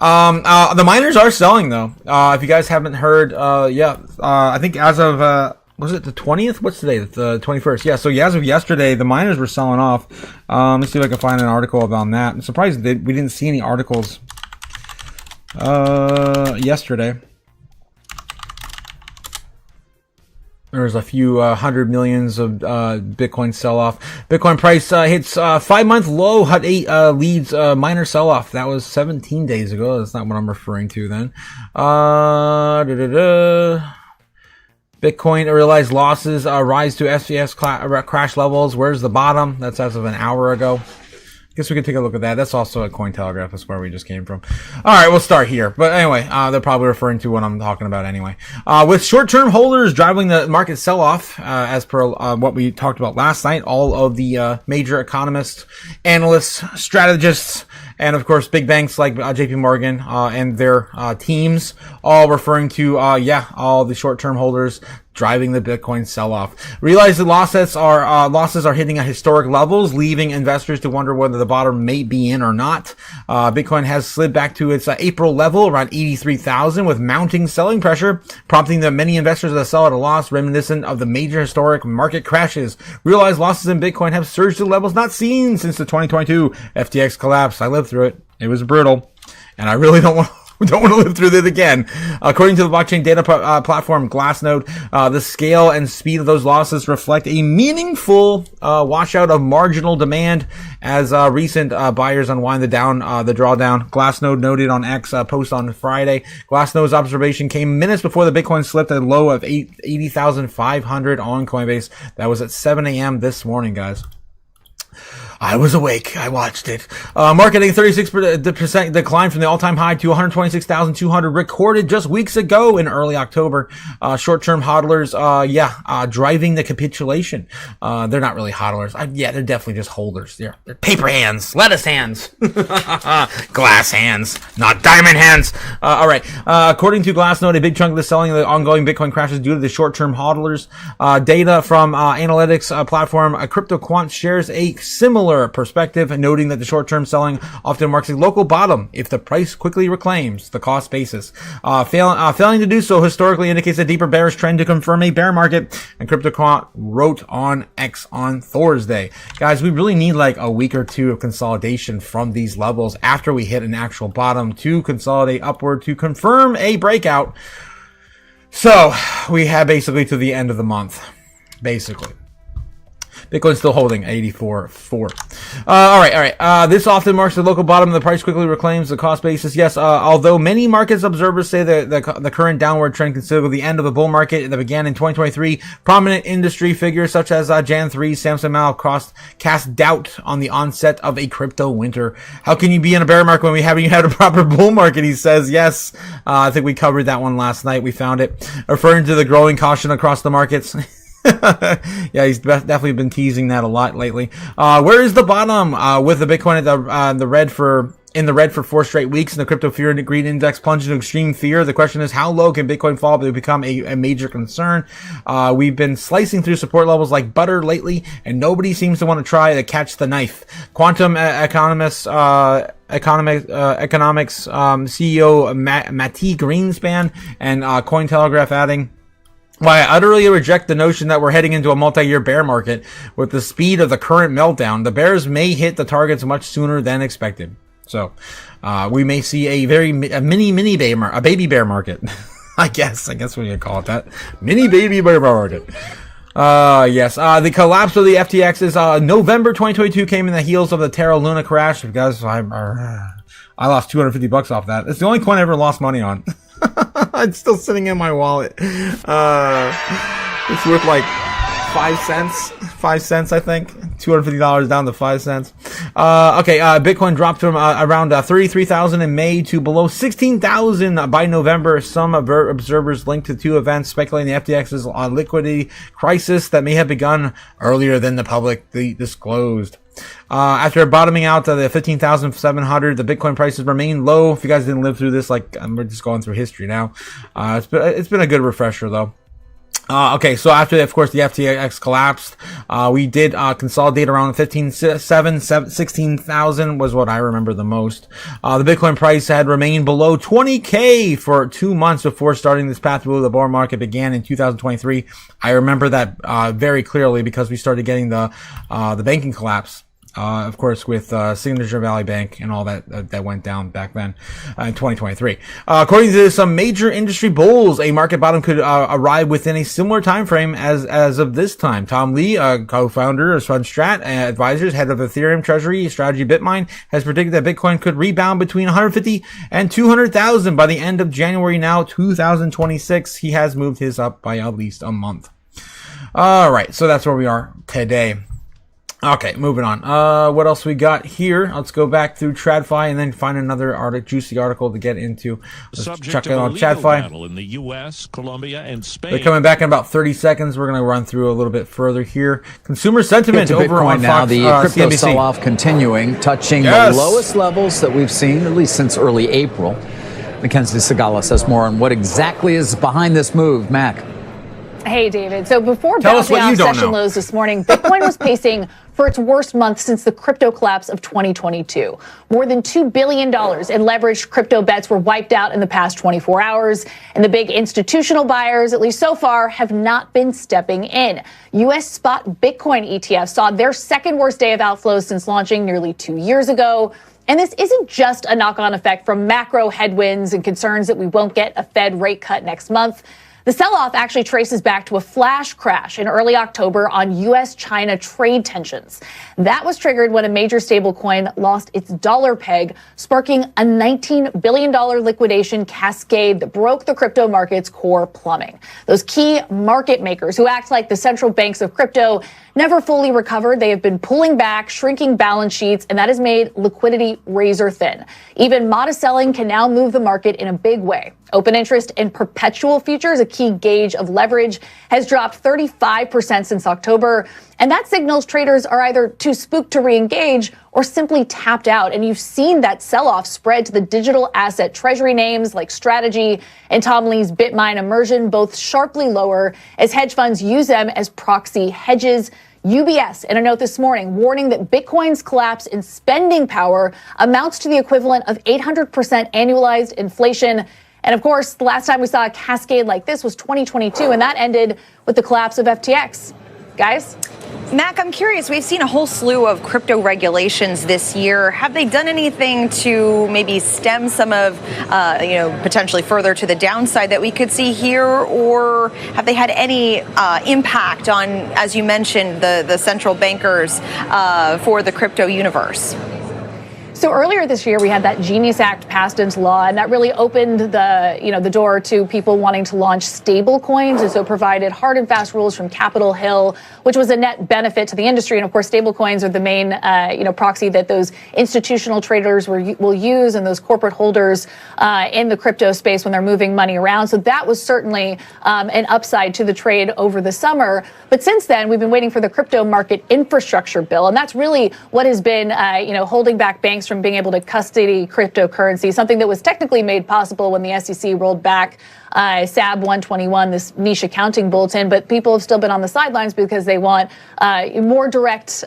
A: The miners are selling though. If you guys haven't heard, I think as of was it the 20th? What's today? The 21st. Yeah. So as of yesterday, the miners were selling off. Let's see if I can find an article about that. I'm surprised we didn't see any articles yesterday. There's a few 100 millions of Bitcoin sell-off. Bitcoin price hits 5-month low. HODL leads minor sell-off. That was 17 days ago. That's not what I'm referring to then. Bitcoin realized losses rise to SVS crash levels. Where's the bottom? That's as of an hour ago. Guess we could take a look at that. That's also at Cointelegraph. That's where we just came from. All right, we'll start here. But anyway, they're probably referring to what I'm talking about anyway. With short-term holders driving the market sell-off, as per what we talked about last night, all of the major economists, analysts, strategists, and of course big banks like JP Morgan and their teams, all referring to all the short-term holders driving the Bitcoin sell-off. Realize the losses are hitting at historic levels, leaving investors to wonder whether the bottom may be in or not. Bitcoin has slid back to its April level, around 83,000, with mounting selling pressure, prompting the many investors to sell at a loss, reminiscent of the major historic market crashes. Realized losses in Bitcoin have surged to levels not seen since the 2022 FTX collapse. I lived through it. It was brutal, and I really don't want to live through that again. According to the blockchain data platform Glassnode, the scale and speed of those losses reflect a meaningful washout of marginal demand as recent buyers unwind the drawdown. Glassnode noted on X post on Friday. Glassnode's observation came minutes before the Bitcoin slipped at a low of 80,500 on Coinbase. That was at 7 a.m. this morning, guys. I was awake. I watched it. Marketing 36% decline from the all-time high to 126,200 recorded just weeks ago in early October. Short-term hodlers, driving the capitulation. They're not really hodlers. They're definitely just holders. They're paper hands, lettuce hands, glass hands, not diamond hands. All right. According to Glassnode, a big chunk of the selling of the ongoing Bitcoin crashes due to the short-term hodlers. Data from analytics platform CryptoQuant shares a similar perspective, noting that the short-term selling often marks a local bottom if the price quickly reclaims the cost basis. Failing to do so historically indicates a deeper bearish trend to confirm a bear market, and CryptoQuant wrote on X on Thursday. Guys, we really need like a week or two of consolidation from these levels after we hit an actual bottom to consolidate upward to confirm a breakout. So we have basically to the end of the month, basically. Bitcoin's still holding 84.4. All right. This often marks the local bottom, and the price quickly reclaims the cost basis. Yes, although many markets observers say that the current downward trend considers the end of the bull market that began in 2023, prominent industry figures such as Jan 3, Samson Mao cast doubt on the onset of a crypto winter. How can you be in a bear market when we haven't even had a proper bull market? He says. Yes, I think we covered that one last night. We found it, referring to the growing caution across the markets. Yeah, he's definitely been teasing that a lot lately. Where is the bottom? With the Bitcoin at in the red for 4 straight weeks, and the crypto fear and greed index plunged into extreme fear. The question is, how low can Bitcoin fall to become a major concern? We've been slicing through support levels like butter lately, and nobody seems to want to try to catch the knife. Quantum economics CEO Matti Greenspan and Cointelegraph adding, "Why I utterly reject the notion that we're heading into a multi-year bear market. With the speed of the current meltdown, the bears may hit the targets much sooner than expected." So, we may see a baby bear market. I guess we can call it that. Mini baby bear market. Yes. The collapse of the FTX is, November 2022 came in the heels of the Terra Luna crash. Guys, I lost $250 off that. It's the only coin I ever lost money on. It's still sitting in my wallet. It's worth like 5 cents. 5 cents, I think. $250 down to 5 cents. Bitcoin dropped from around 33,000 in May to below 16,000 by November. Some observers linked to 2 events speculating the FTX's liquidity crisis that may have begun earlier than the publicly disclosed. After bottoming out to the 15,700, the Bitcoin prices remain low. If you guys didn't live through this, we're just going through history now. It's been a good refresher though. So after, of course, the FTX collapsed, we did consolidate around 16,000 was what I remember the most. The Bitcoin price had remained below 20K for 2 months before starting this path where the bull market began in 2023. I remember that very clearly because we started getting the banking collapse. Of course, with Signature Valley Bank and all that went down back then in 2023. According to some major industry bulls, a market bottom could arrive within a similar time frame as of this time. Tom Lee, co-founder of SunStrat Advisors, head of Ethereum Treasury Strategy Bitmine, has predicted that Bitcoin could rebound between 150 and 200,000 by the end of January now 2026. He has moved his up by at least a month. All right, so that's where we are today. Okay, moving on. What else we got here? Let's go back through TradFi and then find another juicy article to get into. Let's check it on TradFi.
N: In the U.S., Colombia, and Spain.
A: They're coming back in about 30 seconds. We're going to run through a little bit further here. Consumer sentiment over
I: Bitcoin
A: on
I: now.
A: Fox,
I: The crypto
A: CNBC.
I: sell-off continuing, touching the lowest levels that we've seen at least since early April. Mackenzie Segala says more on what exactly is behind this move. Mac.
O: Hey, David. So before bouncing off session lows this morning, Bitcoin was pacing for its worst month since the crypto collapse of 2022. More than $2 billion in leveraged crypto bets were wiped out in the past 24 hours. And the big institutional buyers, at least so far, have not been stepping in. U.S. spot Bitcoin ETFs saw their second worst day of outflows since launching nearly 2 years ago. And this isn't just a knock-on effect from macro headwinds and concerns that we won't get a Fed rate cut next month. The sell-off actually traces back to a flash crash in early October on U.S.-China trade tensions. That was triggered when a major stablecoin lost its dollar peg, sparking a $19 billion liquidation cascade that broke the crypto market's core plumbing. Those key market makers who act like the central banks of crypto never fully recovered. They have been pulling back, shrinking balance sheets, and that has made liquidity razor thin. Even modest selling can now move the market in a big way. Open interest in perpetual futures, a key gauge of leverage, has dropped 35% since October. And that signals traders are either too spooked to re-engage or simply tapped out. And you've seen that sell-off spread to the digital asset treasury names like Strategy and Tom Lee's Bitmine Immersion, both sharply lower as hedge funds use them as proxy hedges. UBS, in a note this morning, warning that Bitcoin's collapse in spending power amounts to the equivalent of 800% annualized inflation. And of course, the last time we saw a cascade like this was 2022, and that ended with the collapse of FTX. Guys?
P: Mac, I'm curious. We've seen a whole slew of crypto regulations this year. Have they done anything to maybe stem some of, potentially further to the downside that we could see here? Or have they had any impact on, as you mentioned, the central bankers for the crypto universe?
O: So earlier this year, we had that Genius Act passed into law, and that really opened the door to people wanting to launch stable coins, and so provided hard and fast rules from Capitol Hill, which was a net benefit to the industry. And of course, stable coins are the main proxy that those institutional traders will use, and those corporate holders in the crypto space when they're moving money around. So that was certainly an upside to the trade over the summer. But since then, we've been waiting for the crypto market infrastructure bill, and that's really what has been holding back banks from being able to custody cryptocurrency, something that was technically made possible when the SEC rolled back SAB 121, this niche accounting bulletin, but people have still been on the sidelines because they want more direct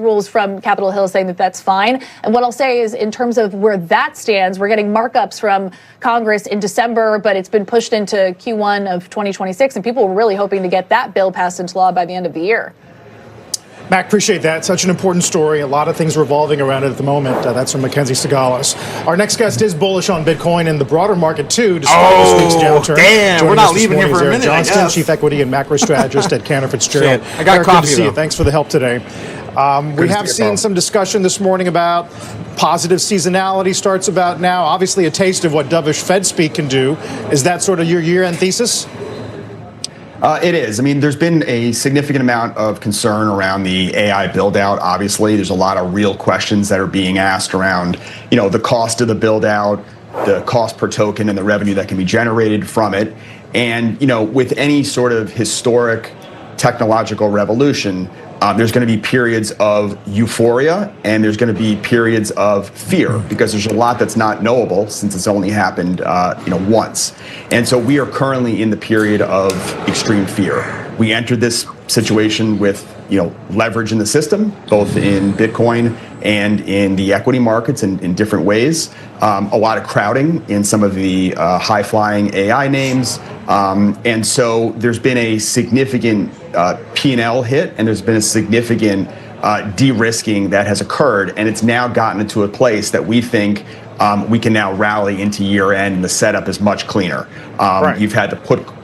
O: rules from Capitol Hill saying that that's fine. And what I'll say is, in terms of where that stands, we're getting markups from Congress in December, but it's been pushed into Q1 of 2026, and people were really hoping to get that bill passed into law by the end of the year.
M: Mac, appreciate that. Such an important story. A lot of things revolving around it at the moment. That's from Mackenzie Sagalas. Our next guest is bullish on Bitcoin and the broader market, too, despite this week's downturn.
A: Damn, we're not leaving here for a minute,
M: Johnston, Chief Equity and Macro Strategist at Cantor Fitzgerald.
A: I got coffee,
M: good to see you. Thanks for the help today. We have seen some discussion this morning about positive seasonality starts about now. Obviously, a taste of what dovish Fed speak can do. Is that sort of your year-end thesis?
Q: It is. I mean, there's been a significant amount of concern around the AI build-out. Obviously, there's a lot of real questions that are being asked around, the cost of the build-out, the cost per token, and the revenue that can be generated from it. And, with any sort of historic technological revolution, there's going to be periods of euphoria and there's going to be periods of fear, because there's a lot that's not knowable since it's only happened, once. And so we are currently in the period of extreme fear. We entered this situation with, leverage in the system, both in Bitcoin and in the equity markets in different ways. A lot of crowding in some of the high-flying AI names. And so there's been a significant P&L hit, and there's been a significant de-risking that has occurred, and it's now gotten into a place that we think we can now rally into year-end, and the setup is much cleaner. Right. You've had the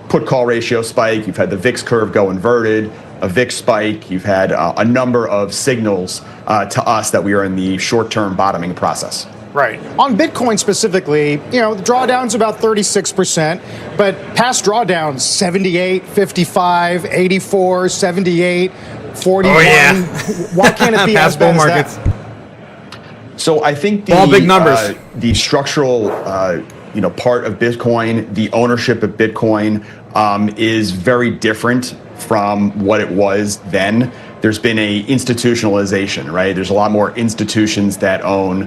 Q: put-call ratio spike, you've had the VIX curve go inverted, a VIX spike, you've had a number of signals to us that we are in the short-term bottoming process.
M: Right. On Bitcoin specifically, the drawdown's about 36%, but past drawdowns, 78, 55, 84, 78, 41. Oh, yeah. Why can't it be as bad as that?
Q: So I think
A: all big numbers.
Q: The structural, part of Bitcoin, the ownership of Bitcoin, is very different from what it was then. There's been a institutionalization, right? There's a lot more institutions that own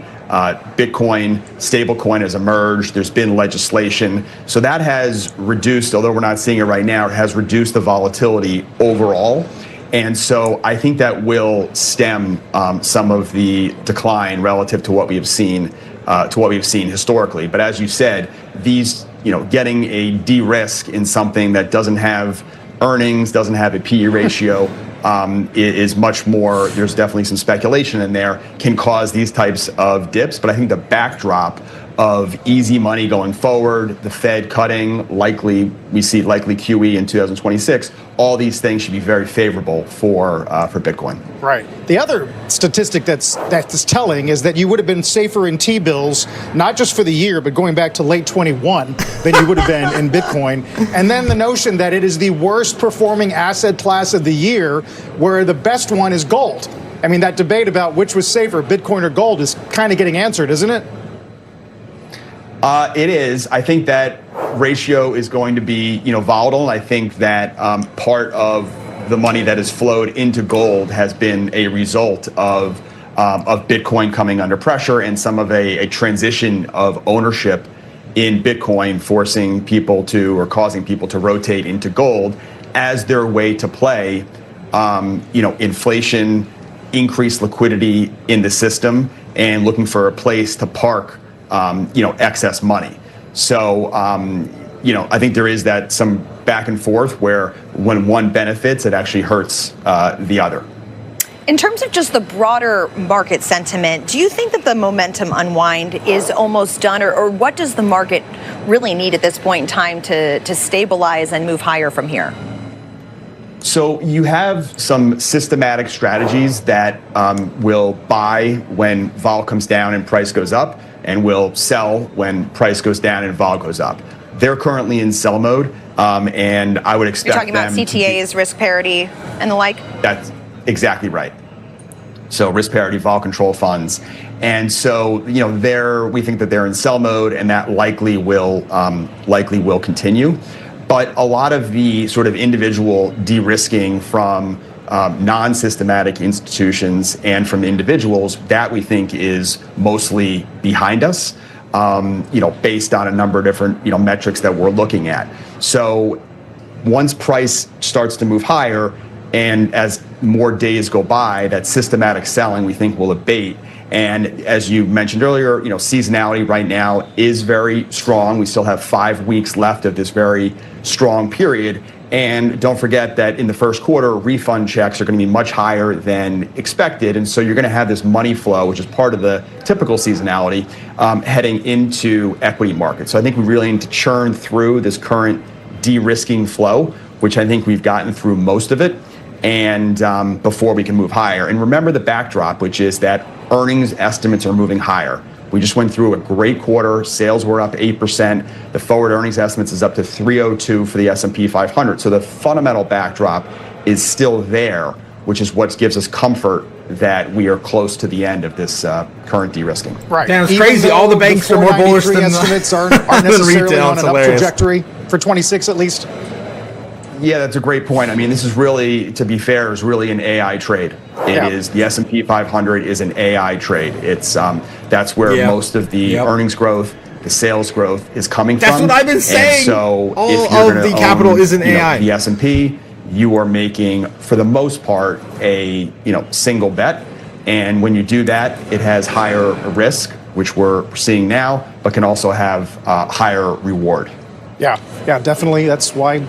Q: Bitcoin. Stablecoin has emerged. There's been legislation. So that has reduced, although we're not seeing it right now, it has reduced the volatility overall. And so I think that will stem some of the decline relative to what we have seen historically. But as you said, these, getting a de-risk in something that doesn't have earnings, doesn't have a PE ratio, is much more, there's definitely some speculation in there, can cause these types of dips. But I think the backdrop of easy money going forward, the Fed cutting, we see likely QE in 2026. All these things should be very favorable for Bitcoin.
M: Right. The other statistic that's telling is that you would have been safer in T-bills, not just for the year, but going back to late 21 than you would have been in Bitcoin. And then the notion that it is the worst performing asset class of the year, where the best one is gold. I mean, that debate about which was safer, Bitcoin or gold, is kind of getting answered, isn't it?
Q: It is. I think that ratio is going to be, volatile. I think that part of the money that has flowed into gold has been a result of Bitcoin coming under pressure and some of a transition of ownership in Bitcoin, forcing people to, or causing people to rotate into gold as their way to play, inflation, increased liquidity in the system, and looking for a place to park excess money. So, I think there is that some back and forth where when one benefits, it actually hurts the other.
P: In terms of just the broader market sentiment, do you think that the momentum unwind is almost done, or what does the market really need at this point in time to stabilize and move higher from here?
Q: So you have some systematic strategies that will buy when vol comes down and price goes up, and will sell when price goes down and vol goes up. They're currently in sell mode, and I would expect
P: You're talking about CTAs, risk parity, and the like?
Q: That's exactly right. So risk parity, vol control funds. And so, we think that they're in sell mode, and that likely will continue. But a lot of the sort of individual de-risking from non-systematic institutions and from individuals, that we think is mostly behind us, based on a number of different, metrics that we're looking at. So once price starts to move higher, and as more days go by, that systematic selling we think will abate. And as you mentioned earlier, seasonality right now is very strong. We still have 5 weeks left of this very strong period. And don't forget that in the first quarter, refund checks are going to be much higher than expected. And so you're going to have this money flow, which is part of the typical seasonality, heading into equity markets. So I think we really need to churn through this current de-risking flow, which I think we've gotten through most of it, and before we can move higher. And remember the backdrop, which is that earnings estimates are moving higher. We just went through a great quarter. Sales were up 8%. The forward earnings estimates is up to 302 for the S&P 500. So the fundamental backdrop is still there, which is what gives us comfort that we are close to the end of this current de-risking.
M: Right.
A: Damn, it's crazy. All the banks are more bullish than
M: estimates aren't necessarily retail. On an up trajectory for 26 at least.
Q: Yeah, that's a great point. I mean, this is really, to be fair, is really an AI trade. It is, the S&P 500 is an AI trade. It's that's where most of the earnings growth, the sales growth is coming from.
A: That's what I've been saying.
Q: And so
A: all
Q: if you're
A: of the capital is in AI.
Q: The S&P, you are making, for the most part, a single bet. And when you do that, it has higher risk, which we're seeing now, but can also have higher reward.
M: Yeah, definitely. That's why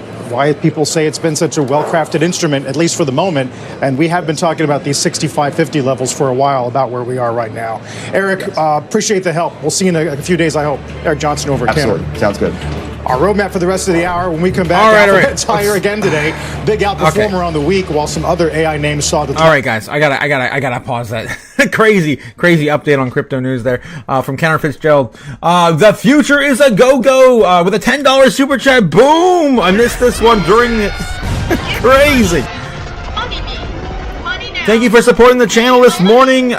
M: people say it's been such a well-crafted instrument, at least for the moment. And we have been talking about these 65.50 levels for a while, about where we are right now. Eric, appreciate the help. We'll see you in a few days, I hope. Eric Johnson over at Canada.
Q: Absolutely. Sounds good.
M: Our roadmap for the rest of the hour, when we come back, Alphabet's higher again today. Big outperformer on the week, while some other AI names saw the top.
A: All right, guys, I gotta pause that. crazy update on crypto news there from Counter Fitzgerald. The future is a go-go with a $10 super chat. Boom! I missed this one during it. Crazy. Thank you for supporting the channel this morning.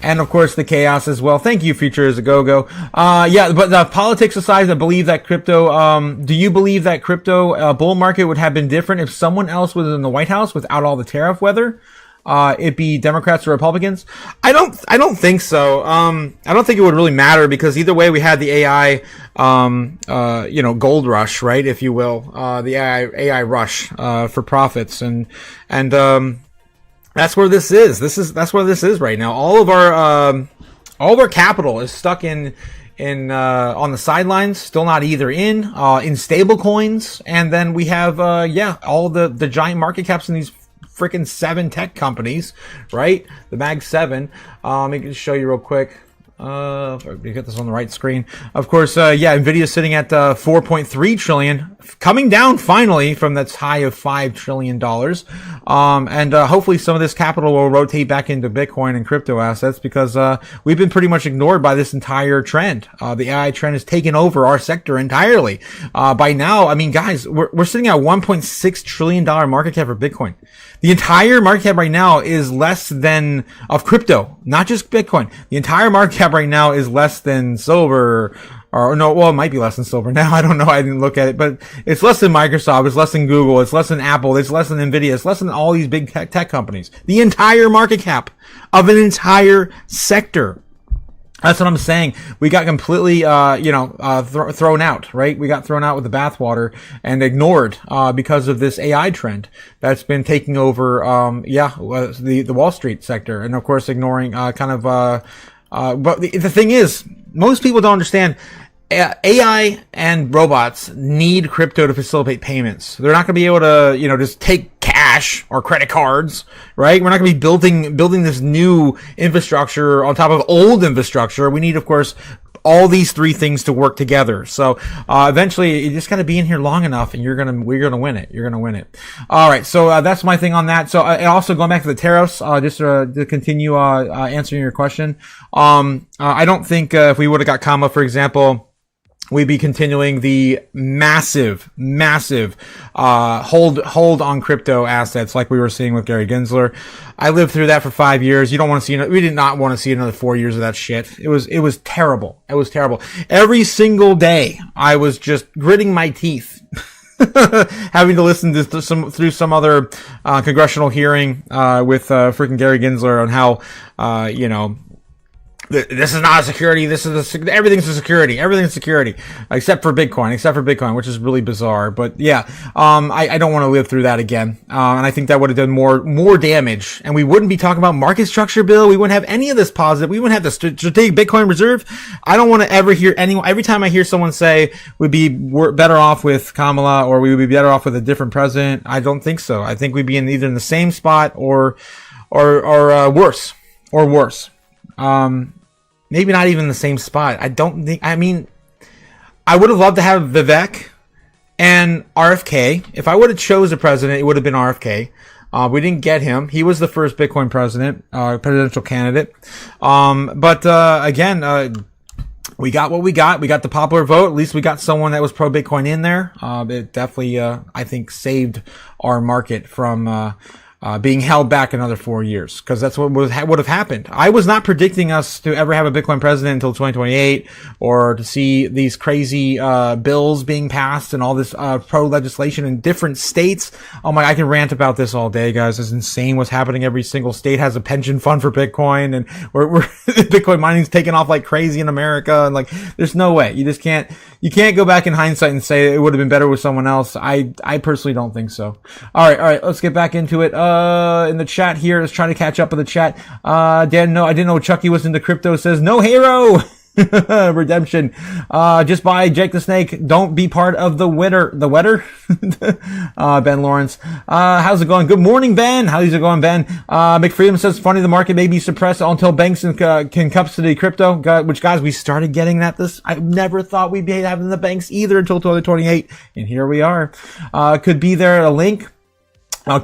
A: And of course the chaos as well. Thank you, Future is a go-go. But the politics aside, I believe that crypto, do you believe that crypto bull market would have been different if someone else was in the White House without all the tariff weather? It be Democrats or Republicans? I don't think so. I don't think it would really matter, because either way we had the AI, gold rush, right? If you will, the AI rush, for profits and that's where this is. That's where this is right now. All of our capital is stuck in on the sidelines, still not either in stable coins, and then we have all the giant market caps in these freaking 7 tech companies, right? The Mag 7. Let me just show you real quick. If I get this on the right screen. Of course, Nvidia is sitting at 4.3 trillion, coming down finally from that high of $5 trillion. And hopefully some of this capital will rotate back into Bitcoin and crypto assets because we've been pretty much ignored by this entire trend. The AI trend has taken over our sector entirely. By now, I mean, guys, we're sitting at $1.6 trillion market cap for Bitcoin. The entire market cap right now is less than of crypto, not just Bitcoin. The entire market cap right now is less than silver, or no, well, it might be less than silver now. I don't know. I didn't look at it, but it's less than Microsoft. It's less than Google. It's less than Apple. It's less than Nvidia. It's less than all these big tech companies. The entire market cap of an entire sector. That's what I'm saying. We got completely, thrown out, right? We got thrown out with the bathwater and ignored, because of this AI trend that's been taking over, the Wall Street sector. And of course, ignoring, but the thing is, most people don't understand AI and robots need crypto to facilitate payments. They're not going to be able to, just take cash or credit cards, right? We're not going to be building this new infrastructure on top of old infrastructure. We need, of course, all these three things to work together. So, eventually you just got to be in here long enough and we're going to win it. You're going to win it. All right. So, that's my thing on that. So, also going back to the tariffs, just to continue, answering your question. I don't think, if we would have got comma, for example, we'd be continuing the massive, hold on crypto assets like we were seeing with Gary Gensler. I lived through that for 5 years. You don't want to see, we did not want to see another 4 years of that shit. It was terrible. It was terrible. Every single day, I was just gritting my teeth. Having to listen to through some other, congressional hearing, with, freaking Gary Gensler on how, this is not a security. Everything's a security. Everything's security, except for Bitcoin, which is really bizarre. But yeah, I don't want to live through that again. And I think that would have done more damage. And we wouldn't be talking about market structure bill. We wouldn't have any of this positive. We wouldn't have the strategic Bitcoin reserve. I don't want to ever hear anyone. Every time I hear someone say we'd be better off with Kamala or we would be better off with a different president, I don't think so. I think we'd be either in the same spot or worse. Maybe not even the same spot. I would have loved to have Vivek and RFK. If I would have chose a president, it would have been RFK. We didn't get him. He was the first Bitcoin presidential candidate. Again, we got what we got. We got the popular vote. At least we got someone that was pro Bitcoin in there. It definitely, I think, saved our market from, being held back another 4 years, because that's what would have happened. I was not predicting us to ever have a Bitcoin president until 2028, or to see these crazy bills being passed and all this pro legislation in different states. Oh my, I can rant about this all day, guys. It's insane what's happening. Every single state has a pension fund for Bitcoin, and we're Bitcoin mining's taking off like crazy in America, and like there's no way. You can't go back in hindsight and say it would have been better with someone else. I personally don't think so. All right, let's get back into it. In the chat here, let's try to catch up with the chat. Dan, no, I didn't know Chucky was into crypto. Says no hero. Redemption. Just buy Jake the Snake. Don't be part of the winner. The wetter. Ben Lawrence. How's it going? Good morning, Ben. How's it going, Ben? McFreedom says funny the market may be suppressed until banks can custody crypto. Which, guys, we started getting that I never thought we'd be having the banks either until 2028. And here we are. Could be there a link.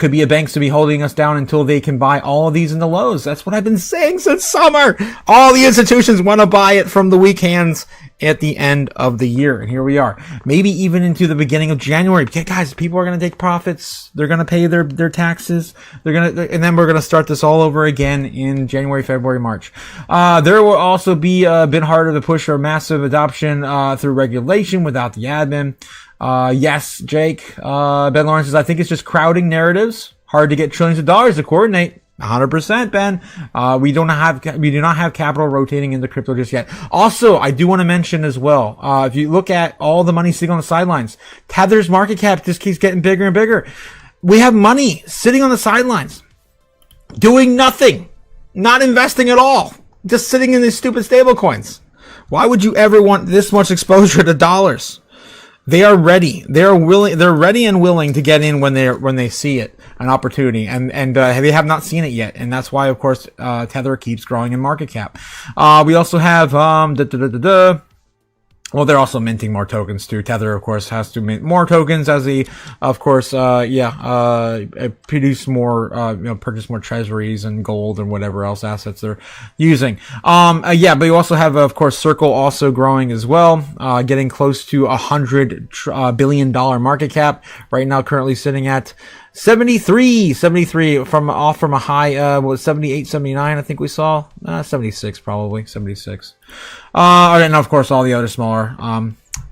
A: Could be a banks to be holding us down until they can buy all of these in the lows. That's what I've been saying since summer. All the institutions want to buy it from the weak hands at the end of the year. And here we are. Maybe even into the beginning of January. Guys, people are going to take profits. They're going to pay their taxes. And then we're going to start this all over again in January, February, March. There will also be a bit harder to push for massive adoption, through regulation without the admin. Yes, Jake. Ben Lawrence says, I think it's just crowding narratives. Hard to get trillions of dollars to coordinate. 100%, Ben. We do not have capital rotating into crypto just yet. Also, I do want to mention as well, if you look at all the money sitting on the sidelines, Tether's market cap just keeps getting bigger and bigger. We have money sitting on the sidelines, doing nothing, not investing at all, just sitting in these stupid stable coins. Why would you ever want this much exposure to dollars? They are ready. They're willing. They're ready and willing to get in when they see it, an opportunity, and they have not seen it yet, and that's why, of course, Tether keeps growing in market cap. We also have well, they're also minting more tokens too. Tether, of course, has to mint more tokens as they, of course, produce more, purchase more treasuries and gold and whatever else assets they're using. But you also have, of course, Circle also growing as well, getting close to $100 billion market cap right now, currently sitting at 73 from a high, 78, 79, I think we saw, 76 probably, 76. And of course, all the other smaller,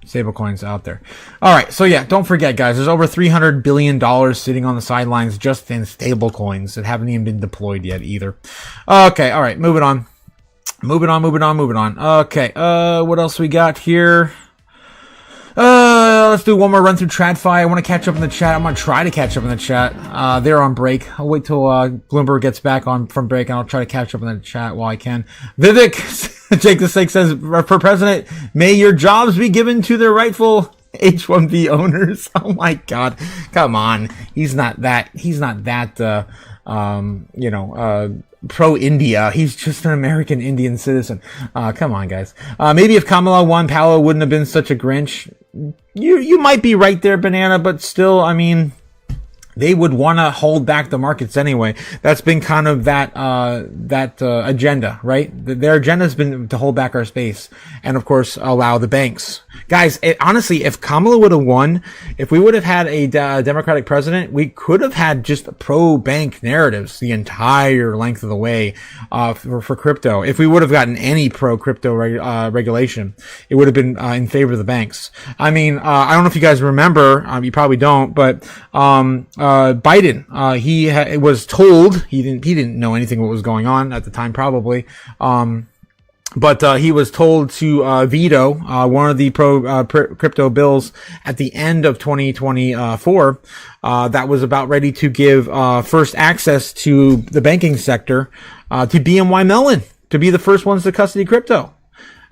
A: stable coins out there. All right. So yeah, don't forget, guys, there's over $300 billion sitting on the sidelines just in stable coins that haven't even been deployed yet either. Okay. All right. Moving on. Okay. What else we got here? Let's do one more run through TradFi. I want to catch up in the chat. I'm going to try to catch up in the chat. They're on break. I'll wait till Bloomberg gets back on from break, and I'll try to catch up in the chat while I can. Vivek, Jake the Snake says, for president, may your jobs be given to their rightful H-1B owners. Oh my God. Come on. He's not that, pro-India. He's just an American Indian citizen. Come on, guys. Maybe if Kamala won, Paolo wouldn't have been such a Grinch. You might be right there, Banana, but still, I mean, they would want to hold back the markets anyway. That's been kind of that agenda, right? Their agenda has been to hold back our space and, of course, allow the banks. Guys, honestly, if Kamala would have won, if we would have had a Democratic president, we could have had just pro-bank narratives the entire length of the way for crypto. If we would have gotten any pro-crypto regulation, it would have been in favor of the banks. I mean, I don't know if you guys remember, you probably don't, but Biden, he was told, he didn't know anything what was going on at the time probably, but he was told to veto one of the crypto bills at the end of 2024 that was about ready to give first access to the banking sector to BNY Mellon to be the first ones to custody crypto.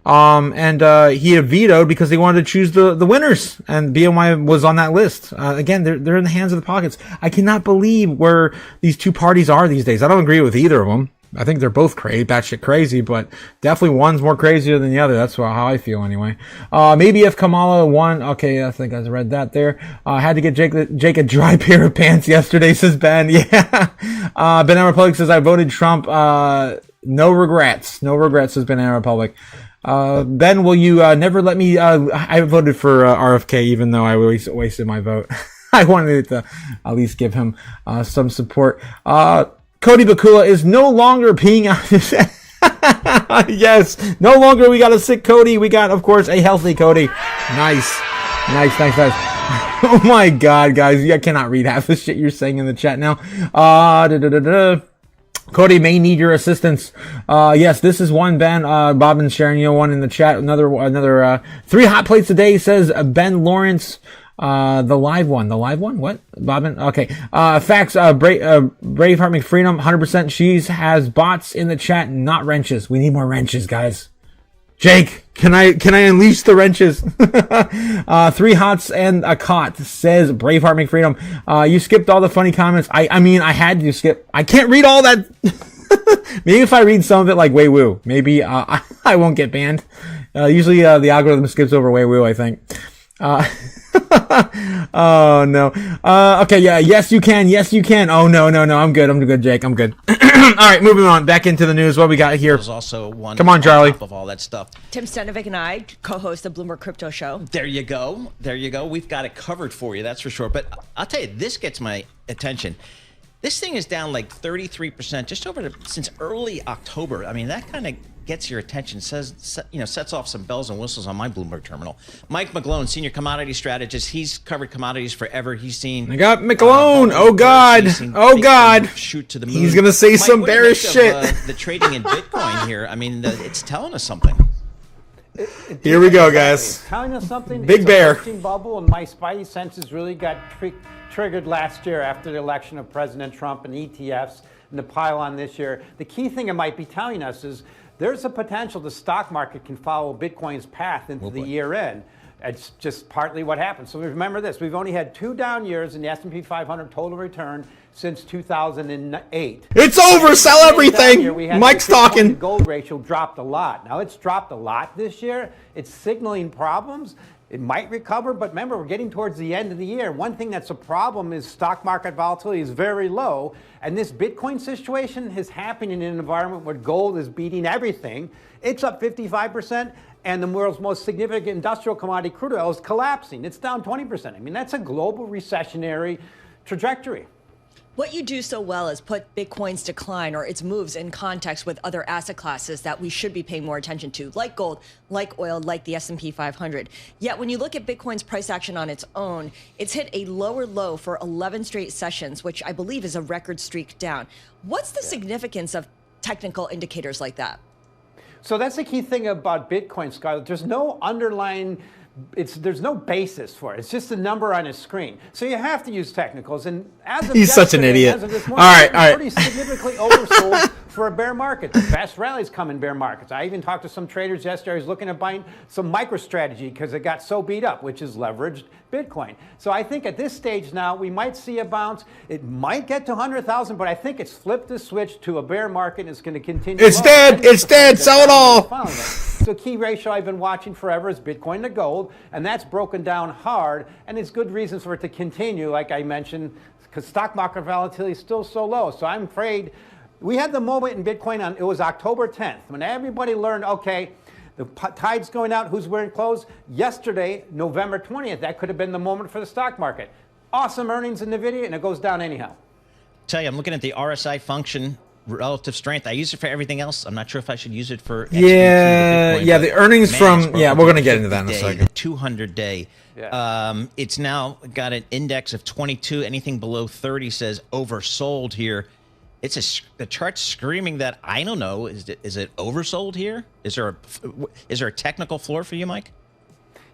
A: He had vetoed because they wanted to choose the winners, and BNY was on that list. Again, they're in the hands of the pockets. I cannot believe where these two parties are these days. I don't agree with either of them. I think they're both batshit crazy, but definitely one's more crazier than the other. That's how I feel anyway. Maybe if Kamala won, okay, I think I read that there. Had to get Jake a dry pair of pants yesterday, says Ben. Yeah. Banana Republic says, I voted Trump. No regrets, says Banana Republic. Ben, will you never let me? I voted for RFK, even though I wasted my vote. I wanted to at least give him some support. Cody Bakula is no longer peeing out his yes, no longer we got a sick Cody. We got, of course, a healthy Cody. Nice. Oh my God, guys, I cannot read half the shit you're saying in the chat now. Cody may need your assistance. Yes, this is one, Ben. Bobbin's sharing one in the chat. Another 3 hot plates a day, says Ben Lawrence. The live one. What? Bobbin? Okay. Facts. Braveheart McFreedom, 100%. She has bots in the chat, not wrenches. We need more wrenches, guys. Jake, can I unleash the wrenches? 3 hots and a cot, says Braveheart McFreedom. You skipped all the funny comments. I mean, I had to skip. I can't read all that. Maybe if I read some of it like Way Woo, maybe, I won't get banned. Usually, the algorithm skips over Way Woo, I think. Oh no. Okay, yeah, yes you can. Oh no, I'm good, Jake, I'm good. All right, moving on, back into the news. What we got here?
R: There's also one.
A: Come on, Charlie.
R: On top of all that stuff.
S: Tim Stenovic and I co-host the Bloomberg Crypto Show.
R: There you go. We've got it covered for you, that's for sure. But I'll tell you, this gets my attention. This thing is down like 33%, just since early October. I mean, that kind of gets your attention, sets off some bells and whistles on my Bloomberg terminal. Mike McGlone, senior commodity strategist, he's covered commodities forever. He's seen.
A: I got McGlone. Oh God.
R: Shoot to the moon.
A: He's gonna say
R: Mike,
A: some bearish shit.
R: The trading in Bitcoin here. I mean, it's telling us something.
A: Here we go, guys.
T: Telling us something.
A: Big bear.
T: Bubble, and my spidey senses really got triggered last year after the election of President Trump and ETFs and the pile-on this year. The key thing it might be telling us is there's a potential the stock market can follow Bitcoin's path into the year end. It's just partly what happened. So remember this, we've only had 2 down years in the S&P 500 total return since 2008.
A: It's over, sell everything. Mike's talking.
T: The gold ratio dropped a lot. Now it's dropped a lot this year. It's signaling problems. It might recover, but remember, we're getting towards the end of the year. One thing that's a problem is stock market volatility is very low, and this Bitcoin situation is happening in an environment where gold is beating everything. It's up 55%, and the world's most significant industrial commodity, crude oil, is collapsing. It's down 20%. I mean, that's a global recessionary trajectory.
S: What you do so well is put Bitcoin's decline or its moves in context with other asset classes that we should be paying more attention to, like gold, like oil, like the S&P 500. Yet when you look at Bitcoin's price action on its own, it's hit a lower low for 11 straight sessions, which I believe is a record streak down. What's the significance of technical indicators like that?
T: So that's the key thing about Bitcoin, Scarlett. There's no underlying there's no basis for it. It's just a number on a screen. So you have to use technicals. And as of
A: he's such an idiot.
T: As of this morning,
A: all right.
T: pretty significantly oversold for a bear market. The best rallies come in bear markets. I even talked to some traders yesterday. I was looking at buying some MicroStrategy because it got so beat up, which is leveraged Bitcoin. So I think at this stage now, we might see a bounce. It might get to 100,000, but I think it's flipped the switch to a bear market and it's going to continue.
A: It's dead. It's dead. Sell it all.
T: So key ratio I've been watching forever is Bitcoin to gold, and that's broken down hard, and it's good reasons for it to continue, like I mentioned, because stock market volatility is still so low. So I'm afraid we had the moment in Bitcoin it was October 10th, when everybody learned, okay, the tide's going out, who's wearing clothes? Yesterday, November 20th, that could have been the moment for the stock market. Awesome earnings in NVIDIA, and it goes down anyhow.
R: Tell you, I'm looking at the RSI function. Relative strength. I use it for everything else. I'm not sure if I should use it for
A: the earnings from we're going to get into that in a second.
R: 200-day. Yeah. It's now got an index of 22. Anything below 30 says oversold here. The chart's screaming that. I don't know. Is it oversold here? Is there a technical floor for you, Mike?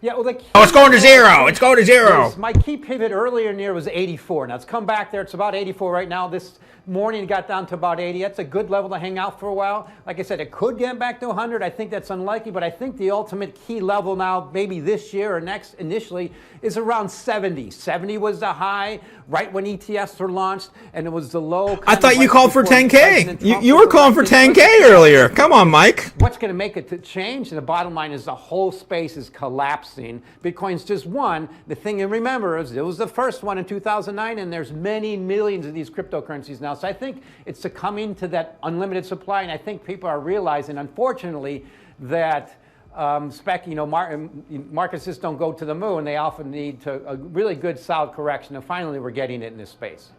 T: Yeah, well,
A: it's going to zero. It's going to zero.
T: My key pivot earlier in the year was 84. Now it's come back there. It's about 84 right now. This morning it got down to about 80. That's a good level to hang out for a while. Like I said, it could get back to 100. I think that's unlikely, but I think the ultimate key level now, maybe this year or next initially, is around 70. 70 was the high right when ETFs were launched, and it was the low.
A: I thought you called for 10K. You were calling for 10K earlier. Come on, Mike.
T: What's going to make it to change? And the bottom line is the whole space is collapsing. Bitcoin's just one. The thing to remember is it was the first one in 2009, and there's many millions of these cryptocurrencies now. So I think it's succumbing to that unlimited supply, and I think people are realizing, unfortunately, that markets just don't go to the moon. They often need a really good solid correction, and finally we're getting it in this space.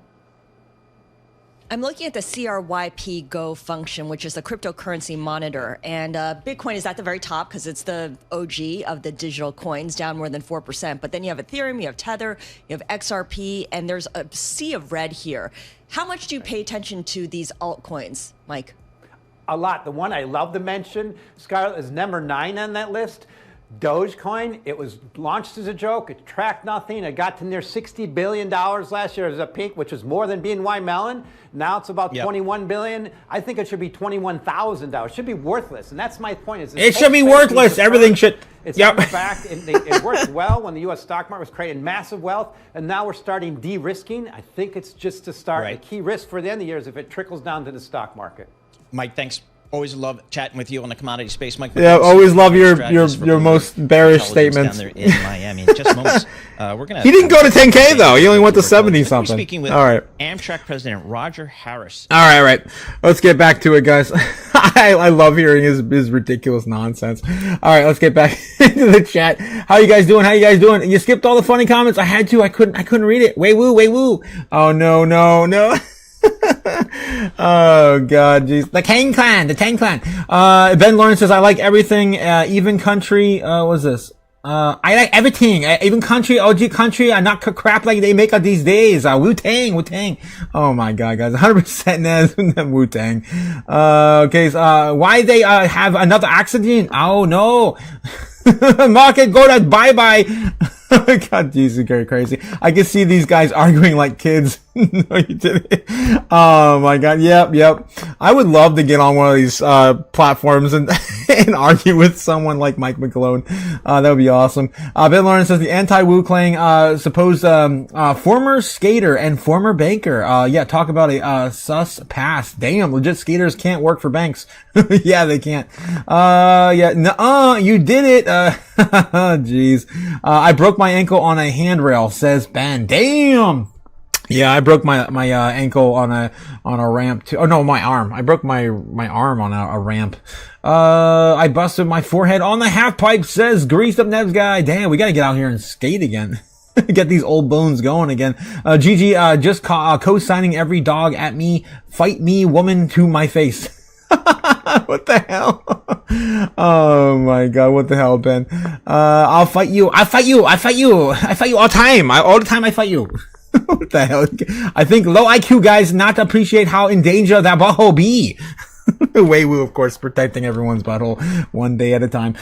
S: I'm looking at the CRYP Go function, which is the cryptocurrency monitor. And Bitcoin is at the very top because it's the OG of the digital coins, down more than 4%. But then you have Ethereum, you have Tether, you have XRP, and there's a sea of red here. How much do you pay attention to these altcoins, Mike?
T: A lot. The one I love to mention, Scarlett, is number 9 on that list. Dogecoin, it was launched as a joke. It tracked nothing. It got to near $60 billion last year as a peak, which was more than BNY Mellon. Now it's about $21 billion. I think it should be $21,000. It should be worthless. And that's my point.
A: It should be worthless. Everything should.
T: It's back. It worked well when the U.S. stock market was creating massive wealth. And now we're starting de-risking. I think it's just to start. Right. The key risk for the end of the year is if it trickles down to the stock market.
R: Mike, thanks. Always love chatting with you on the commodity space, Mike.
A: Yeah, always love your most bearish statements.
R: Down there in Miami. In just moments, we're gonna.
A: He didn't go to 10K though. He only went to 70 something.
R: Speaking with Amtrak President Roger Harris.
A: All right. Let's get back to it, guys. I love hearing his ridiculous nonsense. All right, let's get back into the chat. How you guys doing? You skipped all the funny comments. I had to. I couldn't read it. Way woo. Oh no. Oh god, jeez. The Tang Clan. Ben Lawrence says, I like everything, even country, what's this? I like everything, even country, OG country, not crap like they make of these days. Wu-Tang. Oh my god, guys, 100% Nez, Wu-Tang. Okay, so, why they, have another accident? Oh no. Market go to bye-bye. God, Jesus, very crazy. I can see these guys arguing like kids. No, you didn't. Oh my God. Yep. I would love to get on one of these platforms and and argue with someone like Mike McClone. That would be awesome. Ben Lawrence says the anti-Wu Clang supposed former skater and former banker. Talk about a sus past. Damn, legit skaters can't work for banks. Yeah, they can't. You did it. Jeez. I broke my ankle on a handrail, says Ben. Damn. Yeah, I broke my ankle on a ramp too. Oh no, my arm. I broke my arm on a ramp. I busted my forehead on the half pipe, says Greased Up Nebs guy. Damn, we gotta get out here and skate again. Get these old bones going again. GG, just co-signing every dog at me. Fight me, woman, to my face. What the hell? Oh my God, what the hell, Ben? I'll fight you. I fight you all the time. All the time I fight you. What the hell? I think low IQ guys not appreciate how in danger that butthole be. Weiwu, of course, protecting everyone's butthole one day at a time.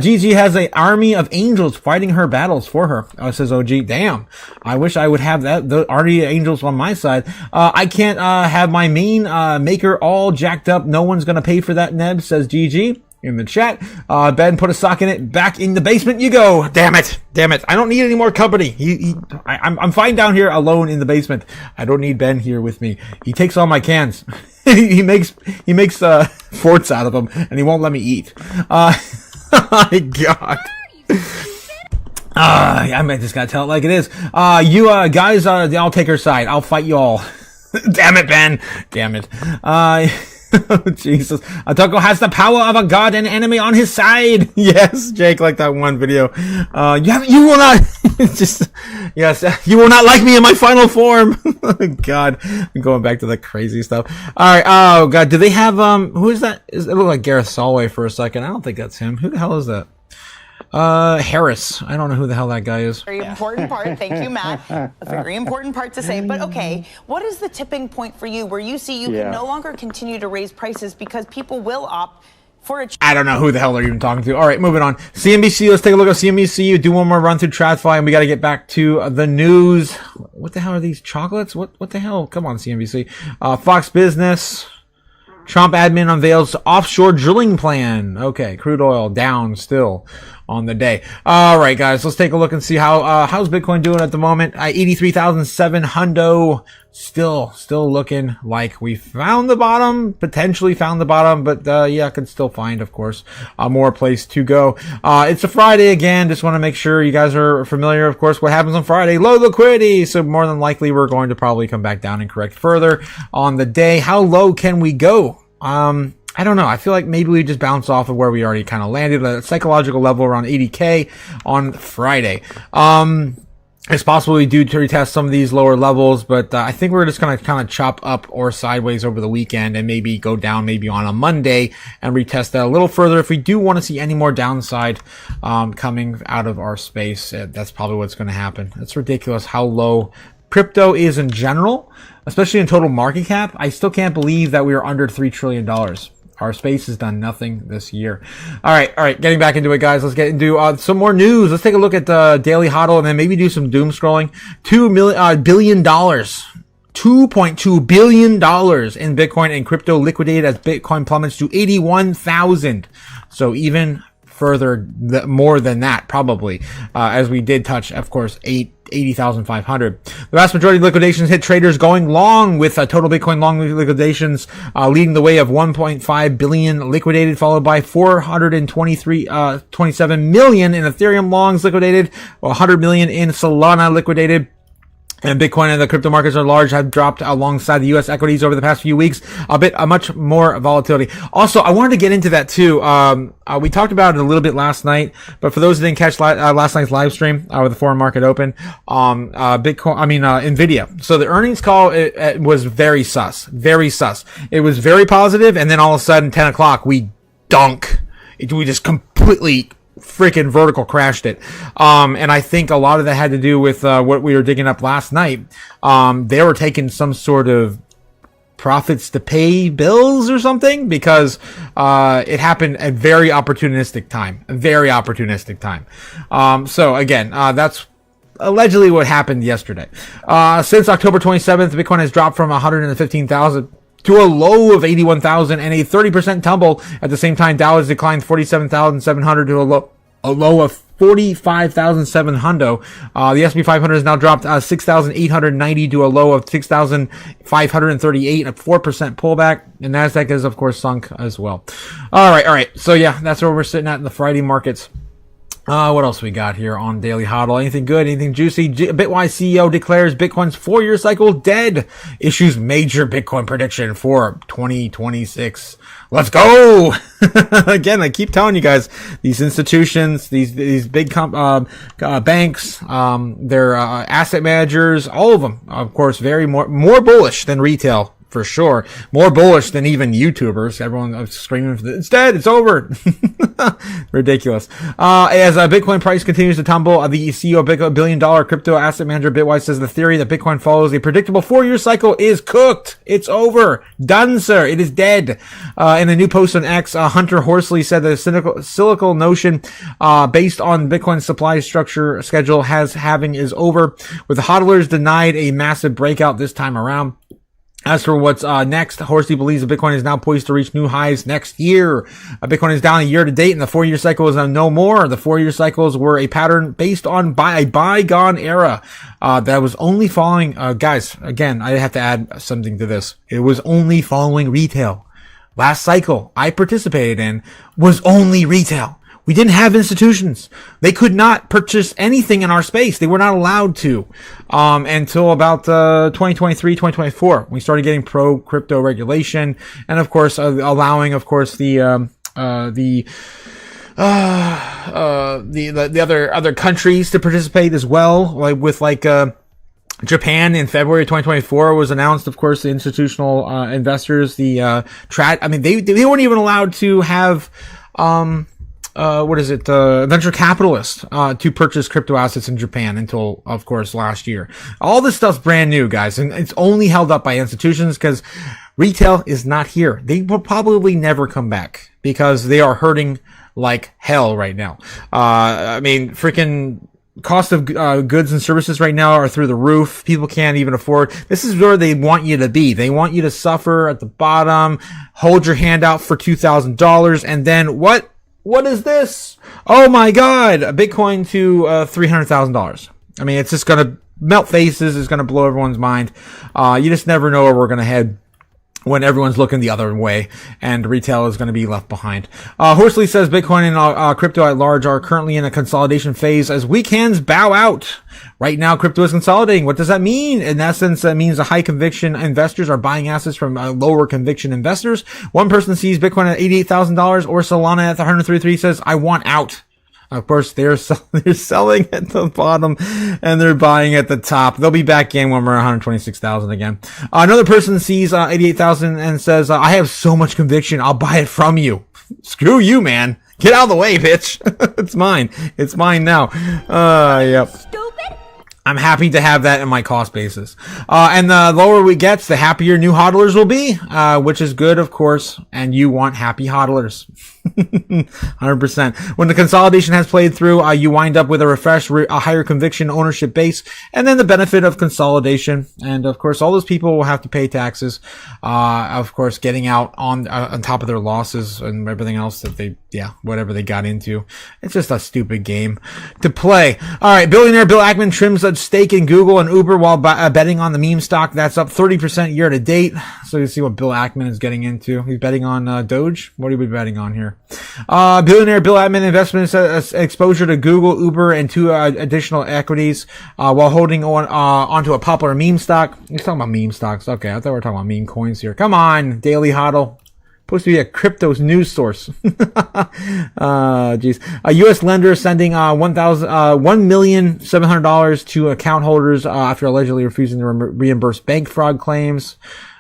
A: Gigi has an army of angels fighting her battles for her. Says OG. Damn. I wish I would have the army of angels on my side. I can't, have my main, maker all jacked up. No one's gonna pay for that, Neb, says GG. In the chat. Ben, put a sock in it. Back in the basement you go. Damn it. I don't need any more company. I'm fine down here alone in the basement. I don't need Ben here with me. He takes all my cans. he makes forts out of them, and he won't let me eat. My God. I might just gotta tell it like it is. You guys, I'll take her side. I'll fight you all. Damn it, Ben. Damn it. Oh, Jesus. Otaku has the power of a god and enemy on his side. Yes, Jake, like that one video. You will not, you will not like me in my final form. God, I'm going back to the crazy stuff. Alright, oh God, do they have, who is that? It looked like Gareth Solway for a second. I don't think that's him. Who the hell is that? Harris. I don't know who the hell that guy is.
F: Very important part. Thank you, Matt. A very important part to say. But okay, what is the tipping point for you where you see you can no longer continue to raise prices because people will opt for a...
A: I don't know who the hell they're even talking to. All right, moving on. CNBC, let's take a look at CNBC. Do one more run through TradFi, and we got to get back to the news. What the hell are these chocolates? What the hell? Come on, CNBC. Fox Business. Trump admin unveils offshore drilling plan. Okay, crude oil down still on the day. All right, guys, let's take a look and see how's Bitcoin doing at the moment. 83,700. Still looking like we found the bottom, potentially found the bottom, but could still find, of course, more place to go. It's a Friday again. Just want to make sure you guys are familiar, of course, what happens on Friday. Low liquidity. So more than likely, we're going to probably come back down and correct further on the day. How low can we go? I don't know. I feel like maybe we just bounce off of where we already kind of landed at a psychological level around 80K on Friday. It's possible we do retest some of these lower levels, but I think we're just going to kind of chop up or sideways over the weekend and maybe go down maybe on a Monday and retest that a little further. If we do want to see any more downside coming out of our space, that's probably what's going to happen. It's ridiculous how low crypto is in general, especially in total market cap. I still can't believe that we are under $3 trillion. Our space has done nothing this year. All right. Getting back into it, guys. Let's get into some more news. Let's take a look at the daily HODL and then maybe do some doom scrolling. $2 billion. $2.2 billion in Bitcoin and crypto liquidated as Bitcoin plummets to 81,000. So even further, more than that, probably, as we did touch, of course, 80,500. The vast majority of liquidations hit traders going long, with total Bitcoin long liquidations leading the way of 1.5 billion liquidated, followed by 27 million in Ethereum longs liquidated, 100 million in Solana liquidated. And Bitcoin and the crypto markets are large, have dropped alongside the U.S. equities over the past few weeks. Much more volatility. Also, I wanted to get into that too. We talked about it a little bit last night, but for those who didn't catch last night's live stream with the foreign market open, Nvidia. So the earnings call it was very sus. It was very positive, and then all of a sudden, 10 o'clock, we just completely freaking vertical crashed it. And I think a lot of that had to do with what we were digging up last night. They were taking some sort of profits to pay bills or something, because it happened at very opportunistic time. So again, that's allegedly what happened yesterday. Since October 27th, Bitcoin has dropped from 115,000 to a low of 81,000 and a 30% tumble. At the same time, Dow has declined 47,700 to a low of 45,700. The S&P 500 has now dropped 6,890 to a low of 6,538, a 4% pullback. And Nasdaq is, of course, sunk as well. All right. So yeah, that's where we're sitting at in the Friday markets. What else we got here on Daily HODL? Anything good? Anything juicy? Bitwise CEO declares Bitcoin's 4-year cycle dead. Issues major Bitcoin prediction for 2026. Let's go! Again, I keep telling you guys, these institutions, these big banks, their asset managers, all of them, of course, very more bullish than retail. For sure. More bullish than even YouTubers. Everyone screaming, it's dead, it's over. Ridiculous. As Bitcoin price continues to tumble, the CEO of $1 billion crypto asset manager Bitwise says the theory that Bitcoin follows a predictable 4-year cycle is cooked. It's over. Done, sir. It is dead. In a new post on X, Hunter Horsley said the cyclical notion based on Bitcoin's supply structure schedule halving is over, with the hodlers denied a massive breakout this time around. As for what's next, Horsey believes that Bitcoin is now poised to reach new highs next year. Bitcoin is down a year to date, and the 4-year cycle is no more. The 4-year cycles were a pattern based on a bygone era that was only following, guys, again, I have to add something to this. It was only following retail. Last cycle I participated in was only retail. We didn't have institutions. They could not purchase anything in our space. They were not allowed to, until about, 2023, 2024. We started getting pro crypto regulation and of course, allowing, of course, the other countries to participate as well, like with Japan in February 2024 was announced, of course, the institutional, investors, they weren't even allowed to have, venture capitalists, to purchase crypto assets in Japan until, of course, last year. All this stuff's brand new, guys, and it's only held up by institutions because retail is not here. They will probably never come back because they are hurting like hell right now. Freaking cost of goods and services right now are through the roof. People can't even afford. This is where they want you to be. They want you to suffer at the bottom, hold your hand out for $2,000, and then what? What is this? Oh my God! A Bitcoin to $300,000. I mean, it's just gonna melt faces. It's gonna blow everyone's mind. You just never know where we're gonna head when everyone's looking the other way, and retail is going to be left behind. Horsley says Bitcoin and crypto at large are currently in a consolidation phase as weak hands bow out. Right now, crypto is consolidating. What does that mean? In essence, that means the high conviction investors are buying assets from lower conviction investors. One person sees Bitcoin at $88,000 or Solana at 133, says, I want out. Of course, they're selling at the bottom and they're buying at the top. They'll be back in when we're 126,000 again. Another person sees 88,000 and says, I have so much conviction, I'll buy it from you. Screw you, man. Get out of the way, bitch. It's mine. It's mine now. Yep. Stupid. I'm happy to have that in my cost basis. And the lower we get, the happier new hodlers will be, which is good, of course. And you want happy hodlers. 100%. When the consolidation has played through, you wind up with a refreshed, a higher conviction ownership base, and then the benefit of consolidation. And of course, all those people will have to pay taxes. Of course, getting out on top of their losses and everything else that whatever they got into. It's just a stupid game to play. All right, billionaire Bill Ackman trims a stake in Google and Uber while betting on the meme stock. That's up 30% year to date. So you see what Bill Ackman is getting into. He's betting on Doge. What are we betting on here? Billionaire Bill Ackman investments exposure to Google, Uber, and 2 additional equities while holding onto a popular meme stock. He's talking about meme stocks. Okay, I thought we were talking about meme coins here. Come on, Daily HODL. Supposed to be a crypto news source. Geez. A U.S. lender sending $1,700,000 to account holders after allegedly refusing to reimburse bank fraud claims.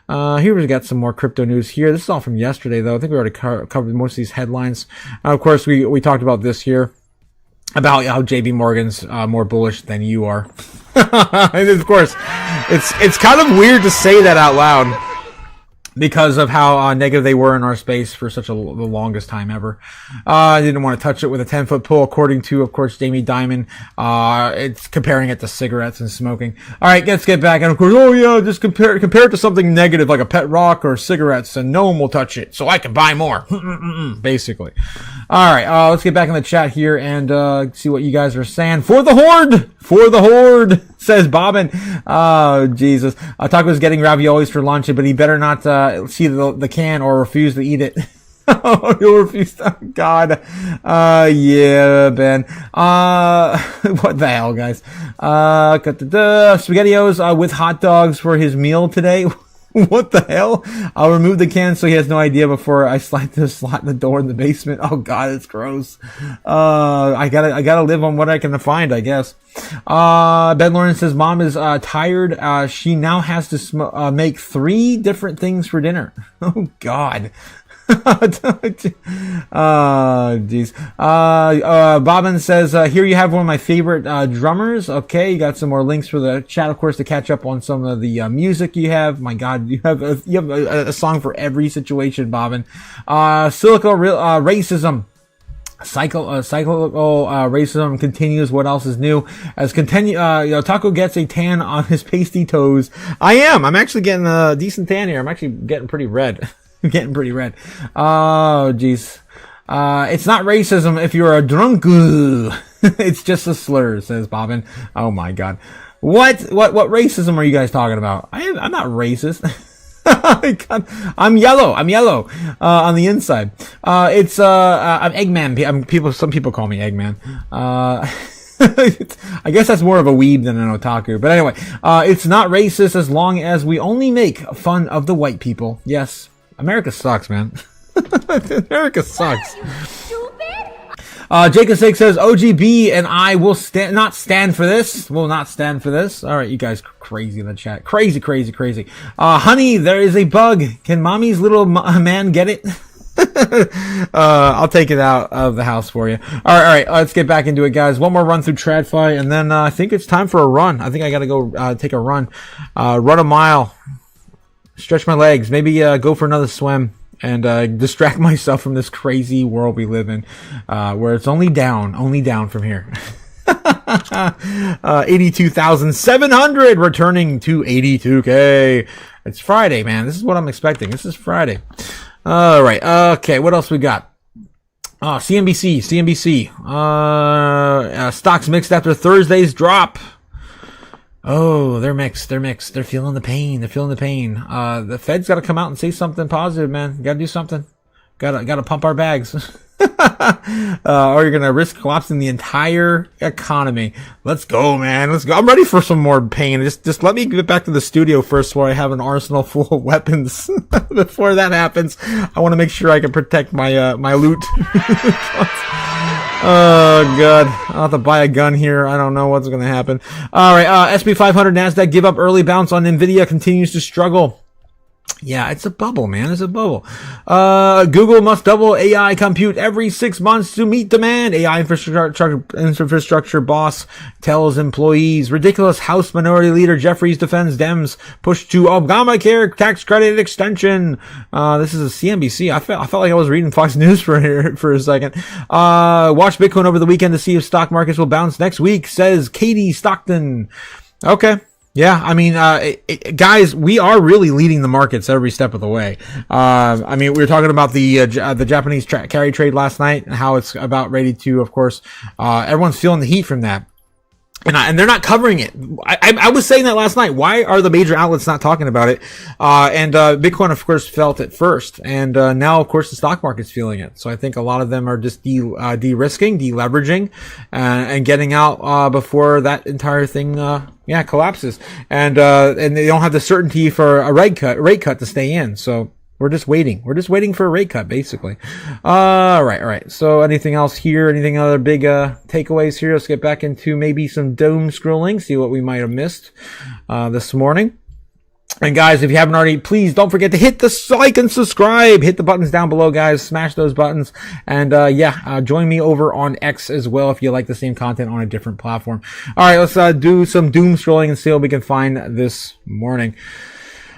A: Here we've got some more crypto news here. This is all from yesterday, though. I think we already covered most of these headlines. Of course, we talked about this here, about how JP Morgan's more bullish than you are. And of course, it's kind of weird to say that out loud. because of how negative they were in our space for such the longest time ever. I didn't want to touch it with a 10-foot pole, according to, of course, Jamie Dimon. It's comparing it to cigarettes and smoking. All right, let's get back. And of course, oh yeah, just compare it to something negative like a pet rock or cigarettes, and no one will touch it, so I can buy more. Basically. All right, let's get back in the chat here and see what you guys are saying. For the horde! For the horde! Says Bobbin. Oh, Jesus. Taco's getting raviolis for lunch, but he better not see the can or refuse to eat it. He'll refuse to. God. Yeah, Ben. What the hell, guys? SpaghettiOs with hot dogs for his meal today. What the hell? I'll remove the can so he has no idea before I slide the door in the basement. Oh God, it's gross. I gotta live on what I can find, I guess. Ben Lawrence says mom is tired. She now has to make 3 different things for dinner. Oh God. Jeez. Bobbin says, here you have one of my favorite drummers. Okay, you got some more links for the chat, of course, to catch up on some of the music you have. My God, you have a song for every situation, Bobbin. Cyclical racism. Cyclical racism continues. What else is new? Taco gets a tan on his pasty toes. I'm actually getting a decent tan here. I'm actually getting pretty red. Getting pretty red. Oh, jeez. It's not racism if you're a drunk. It's just a slur, says Bobbin. Oh my God. What racism are you guys talking about? I'm not racist. I'm yellow. On the inside. I'm Eggman. Some people call me Eggman. I guess that's more of a weeb than an otaku. But anyway, it's not racist as long as we only make fun of the white people. Yes. America sucks, man. America sucks. Jacob Sake says, OGB and I will not stand for this. Will not stand for this. All right, you guys crazy in the chat. Crazy. Honey, there is a bug. Can mommy's little man get it? I'll take it out of the house for you. All right. Let's get back into it, guys. One more run through TradFi, and then I think it's time for a run. I think I got to go take a run. Run a mile. Stretch my legs, maybe go for another swim, and distract myself from this crazy world we live in, where it's only down from here. 82,700 returning to 82K. It's Friday, man. This is what I'm expecting. This is Friday. All right. Okay. What else we got? CNBC. Stocks mixed after Thursday's drop. Oh, they're mixed. They're feeling the pain. The Fed's got to come out and say something positive, man. Got to do something. Got to pump our bags. Or you're going to risk collapsing the entire economy. Let's go, man. Let's go. I'm ready for some more pain. Just let me get back to the studio first where I have an arsenal full of weapons. Before that happens, I want to make sure I can protect my loot. Oh, God. I'll have to buy a gun here. I don't know what's going to happen. All right. SP 500 NASDAQ give up early bounce on NVIDIA continues to struggle. Yeah, it's a bubble, man. It's a bubble. Google must double AI compute every 6 months to meet demand. AI infrastructure boss tells employees. Ridiculous House Minority Leader Jeffries defends Dems push to Obamacare tax credit extension. This is a CNBC. I felt like I was reading Fox News for a second. Watch Bitcoin over the weekend to see if stock markets will bounce next week, says Katie Stockton. Okay. Yeah, I mean, guys, we are really leading the markets every step of the way. I mean, we were talking about the Japanese carry trade last night and how it's about ready to, of course, everyone's feeling the heat from that. And they're not covering it. I was saying that last night. Why are the major outlets not talking about it? Bitcoin, of course, felt it first. And now, of course, the stock market's feeling it. So I think a lot of them are just de-risking, de-leveraging, and getting out before that entire thing collapses. And they don't have the certainty for a rate cut to stay in. So we're just waiting. We're just waiting for a rate cut, basically. All right. So anything else here? Anything other big takeaways here? Let's get back into maybe some doom scrolling, see what we might have missed this morning. And guys, if you haven't already, please don't forget to hit the like and subscribe. Hit the buttons down below, guys. Smash those buttons. And join me over on X as well if you like the same content on a different platform. All right, let's do some doom scrolling and see what we can find this morning.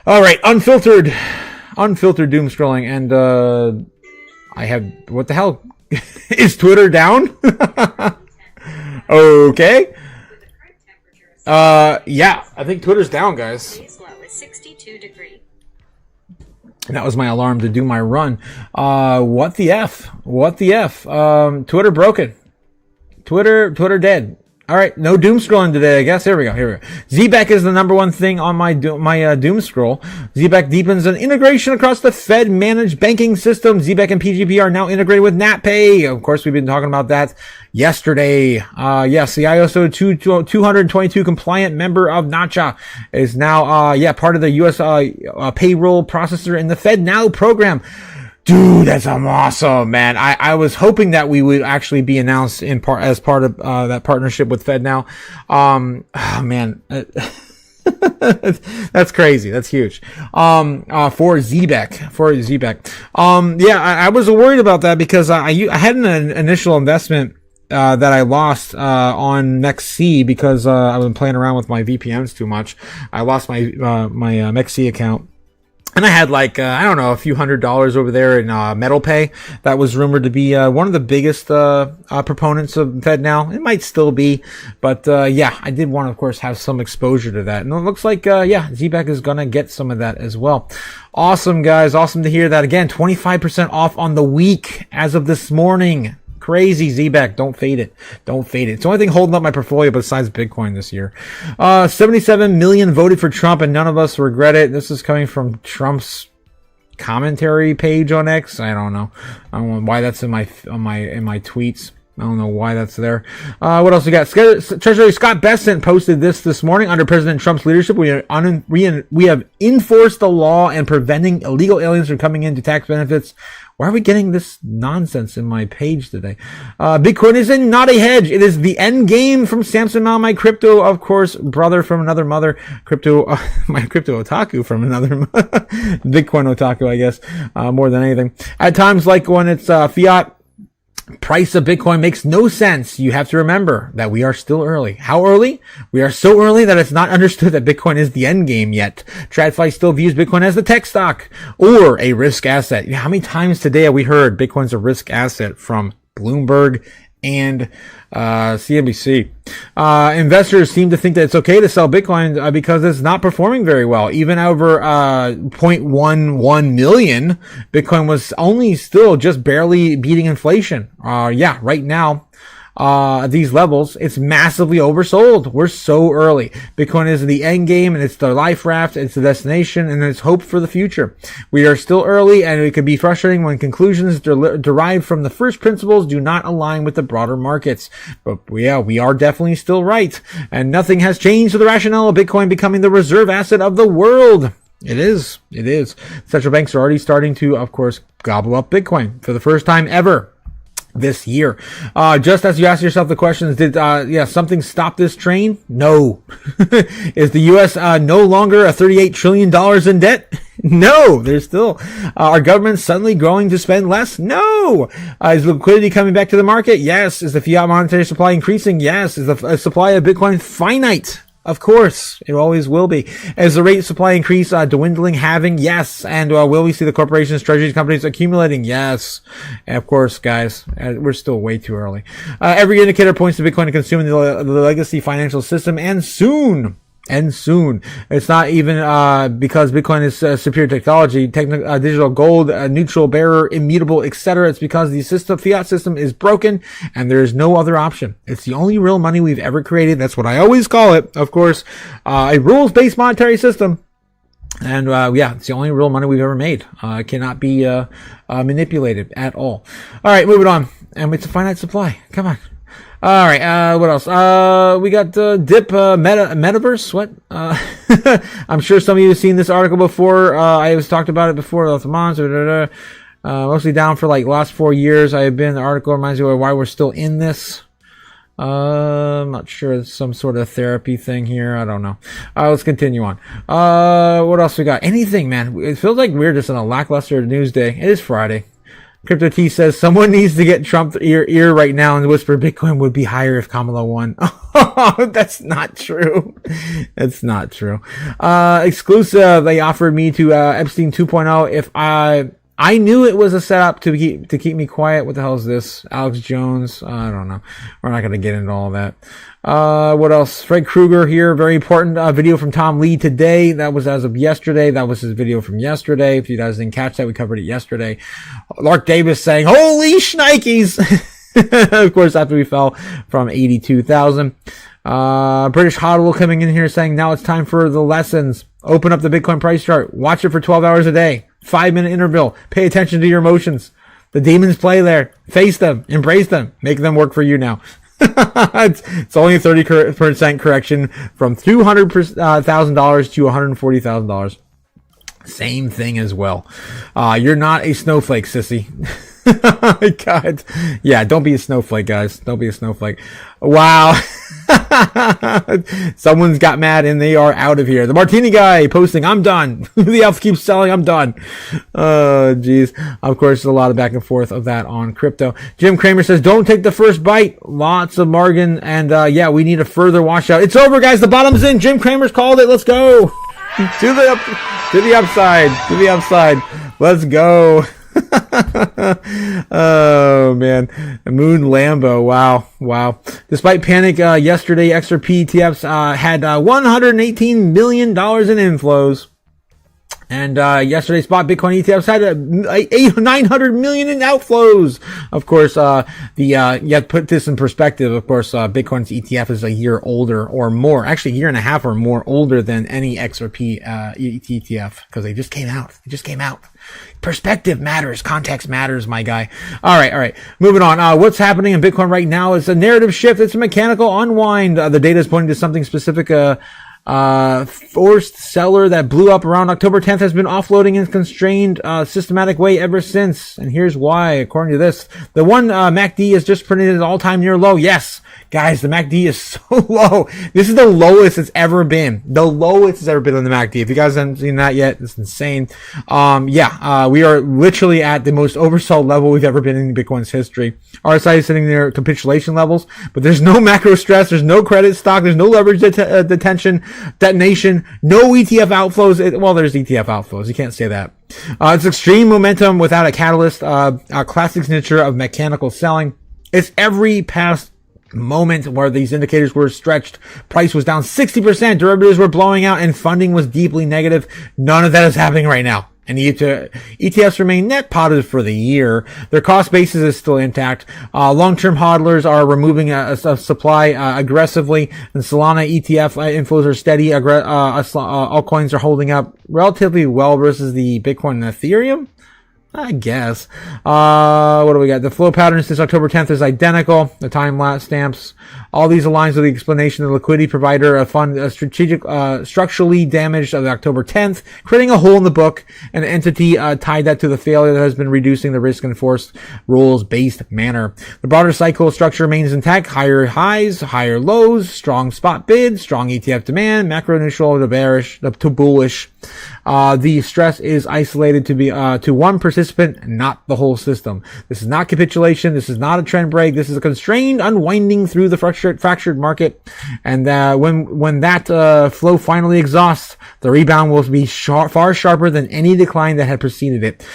A: All right, unfiltered. unfiltered doom scrolling, and I have, what the hell? Is Twitter down? Okay. Yeah, I think Twitter's down, guys. That was my alarm to do my run. What the F? What the F? Twitter broken. Twitter dead. All right, no doom scrolling today, I guess. Here we go. ZBEC is the number one thing on my doom scroll. ZBEC deepens an integration across the Fed managed banking system. ZBEC and PGP are now integrated with NatPay. Of course, we've been talking about that yesterday. Yes, the ISO 222 compliant member of NACHA is now, part of the U.S. Payroll processor in the FedNow program. Dude, that's awesome, man. I was hoping that we would actually be announced as part of that partnership with FedNow. Oh, man. That's crazy. That's huge. For ZBEC. I was worried about that because I had an initial investment that I lost on MEXC because I've been playing around with my VPNs too much. I lost my MEXC account. And I had a few $100s over there in MetalPay. That was rumored to be one of the biggest proponents of FedNow. It might still be, but I did want to, of course, have some exposure to that. And it looks like ZBEC is gonna get some of that as well. Awesome, guys. Awesome to hear that. Again, 25% off on the week as of this morning. Crazy, ZBEC. Don't fade it. It's the only thing holding up my portfolio besides Bitcoin this year. 77 million voted for Trump and none of us regret it. This is coming from Trump's commentary page on X. I don't know why that's in my tweets. I don't know why that's there. What else we got? Treasury Scott Bessent posted this morning. Under President Trump's leadership, we have enforced the law and preventing illegal aliens from coming into tax benefits. Why are we getting this nonsense in my page today? Bitcoin is not a hedge. It is the end game from Samson Mao, my crypto, of course, brother from another mother. My Crypto Otaku from another Bitcoin Otaku, I guess, more than anything. At times, like when it's fiat, price of Bitcoin makes no sense. You have to remember that we are still early. How early? We are so early that it's not understood that Bitcoin is the end game yet. TradFi still views Bitcoin as the tech stock or a risk asset. How many times today have we heard Bitcoin's a risk asset from Bloomberg and CNBC? Investors seem to think that it's okay to sell Bitcoin because it's not performing very well. Even over 0.11 million, Bitcoin was only still just barely beating inflation. Right now, these levels, it's massively oversold. We're so early. Bitcoin is the end game and it's the life raft, it's the destination, and it's hope for the future. We are still early and it can be frustrating when conclusions derived from the first principles do not align with the broader markets. But we are definitely still right. And nothing has changed to the rationale of Bitcoin becoming the reserve asset of the world. It is. Central banks are already starting to, of course, gobble up Bitcoin for the first time ever this year. Just as you ask yourself the questions, did something stop this train? No. Is the U.S. no longer a $38 trillion in debt? No. There's still our government suddenly growing to spend less? No. Is liquidity coming back to the market? Yes. Is the fiat monetary supply increasing? Yes. Is the supply of Bitcoin finite? Of course, it always will be. As the rate of supply increase dwindling, halving? Yes. And will we see the corporations, treasuries, companies accumulating? Yes. And of course, guys, we're still way too early. Every indicator points to Bitcoin consuming the legacy financial system, and soon. It's not even because Bitcoin is superior technology, digital gold, neutral bearer, immutable, etc. It's because the fiat system is broken and there is no other option. It's the only real money we've ever created. That's what I always call it. Of course, a rules-based monetary system. And it's the only real money we've ever made. It cannot be manipulated at all. All right, moving on. And it's a finite supply. Come on. All right, what else? We got Dip Metaverse. What? I'm sure some of you have seen this article before. I was talked about it before. Mostly down for last 4 years. The article reminds you of why we're still in this. I'm not sure. It's some sort of therapy thing here. I don't know. Let's continue on. What else we got? Anything, man. It feels like we're just on a lackluster news day. It is Friday. Crypto T says someone needs to get Trump ear right now and whisper Bitcoin would be higher if Kamala won. That's not true. That's not true. Exclusive. They offered me to Epstein 2.0 if I knew it was a setup to keep me quiet. What the hell is this? Alex Jones. I don't know. We're not going to get into all that. What else? Fred Krueger here. Very important video from Tom Lee today. That was as of yesterday. That was his video from yesterday. If you guys didn't catch that, we covered it yesterday. Lark Davis saying, holy shnikes! Of course, after we fell from 82,000. British HODL coming in here saying, now it's time for the lessons. Open up the Bitcoin price chart. Watch it for 12 hours a day. 5-minute interval. Pay attention to your emotions. The demons play there. Face them. Embrace them. Make them work for you now. It's only a 30% correction from $200,000 to $140,000. Same thing as well. You're not a snowflake, sissy. God. Yeah, don't be a snowflake, guys. Don't be a snowflake. Wow. Someone's got mad and they are out of here. The Martini guy posting, I'm done. The elf keeps selling, I'm done. Oh, geez. Of course, there's a lot of back and forth of that on crypto. Jim Kramer says, don't take the first bite. Lots of margin. And yeah, we need a further washout. It's over, guys. The bottom's in. Jim Kramer's called it. Let's go. To the upside. To the upside. Let's go. Oh man, Moon Lambo. Wow. Despite panic yesterday, XRP ETFs had $118 million in inflows. And yesterday, spot Bitcoin ETFs had 900 million in outflows. Of course, you have to put this in perspective. Of course, Bitcoin's ETF is a year older or more, actually a year and a half or more older than any XRP ETF because they just came out. Perspective matters. Context matters, my guy. All right. Moving on. What's happening in Bitcoin right now is a narrative shift. It's a mechanical unwind. The data is pointing to something specific. Forced seller that blew up around October 10th has been offloading in a constrained, systematic way ever since. And here's why. According to this, the one, MACD is just printed at all-time near low. Yes, guys, the MACD is so low. This is the lowest it's ever been. The lowest it's ever been on the MACD. If you guys haven't seen that yet, it's insane. We are literally at the most oversold level we've ever been in Bitcoin's history. RSI is sitting near capitulation levels, but there's no macro stress. There's no credit stock. There's no leverage detention. Detonation, no ETF outflows. Well, there's ETF outflows. You can't say that. It's extreme momentum without a catalyst. A classic signature of mechanical selling. It's every past moment where these indicators were stretched. Price was down 60%. Derivatives were blowing out and funding was deeply negative. None of that is happening right now. And ETFs remain net positive for the year. Their cost basis is still intact. Long-term hodlers are removing a supply aggressively, and Solana ETF inflows are steady. Altcoins are holding up relatively well versus the Bitcoin and Ethereum, I guess. What do we got? The flow pattern since October 10th is identical. The time stamps. All these aligns with the explanation of the liquidity provider, a fund structurally damaged of October 10th, creating a hole in the book. An entity tied that to the failure that has been reducing the risk in forced rules-based manner. The broader cycle structure remains intact. Higher highs, higher lows, strong spot bids, strong ETF demand, macro neutral to bearish to bullish. The stress is isolated to one participant, not the whole system. This is not capitulation. This is not a trend break. This is a constrained unwinding through the fractured market. And when that flow finally exhausts, the rebound will be far sharper than any decline that had preceded it.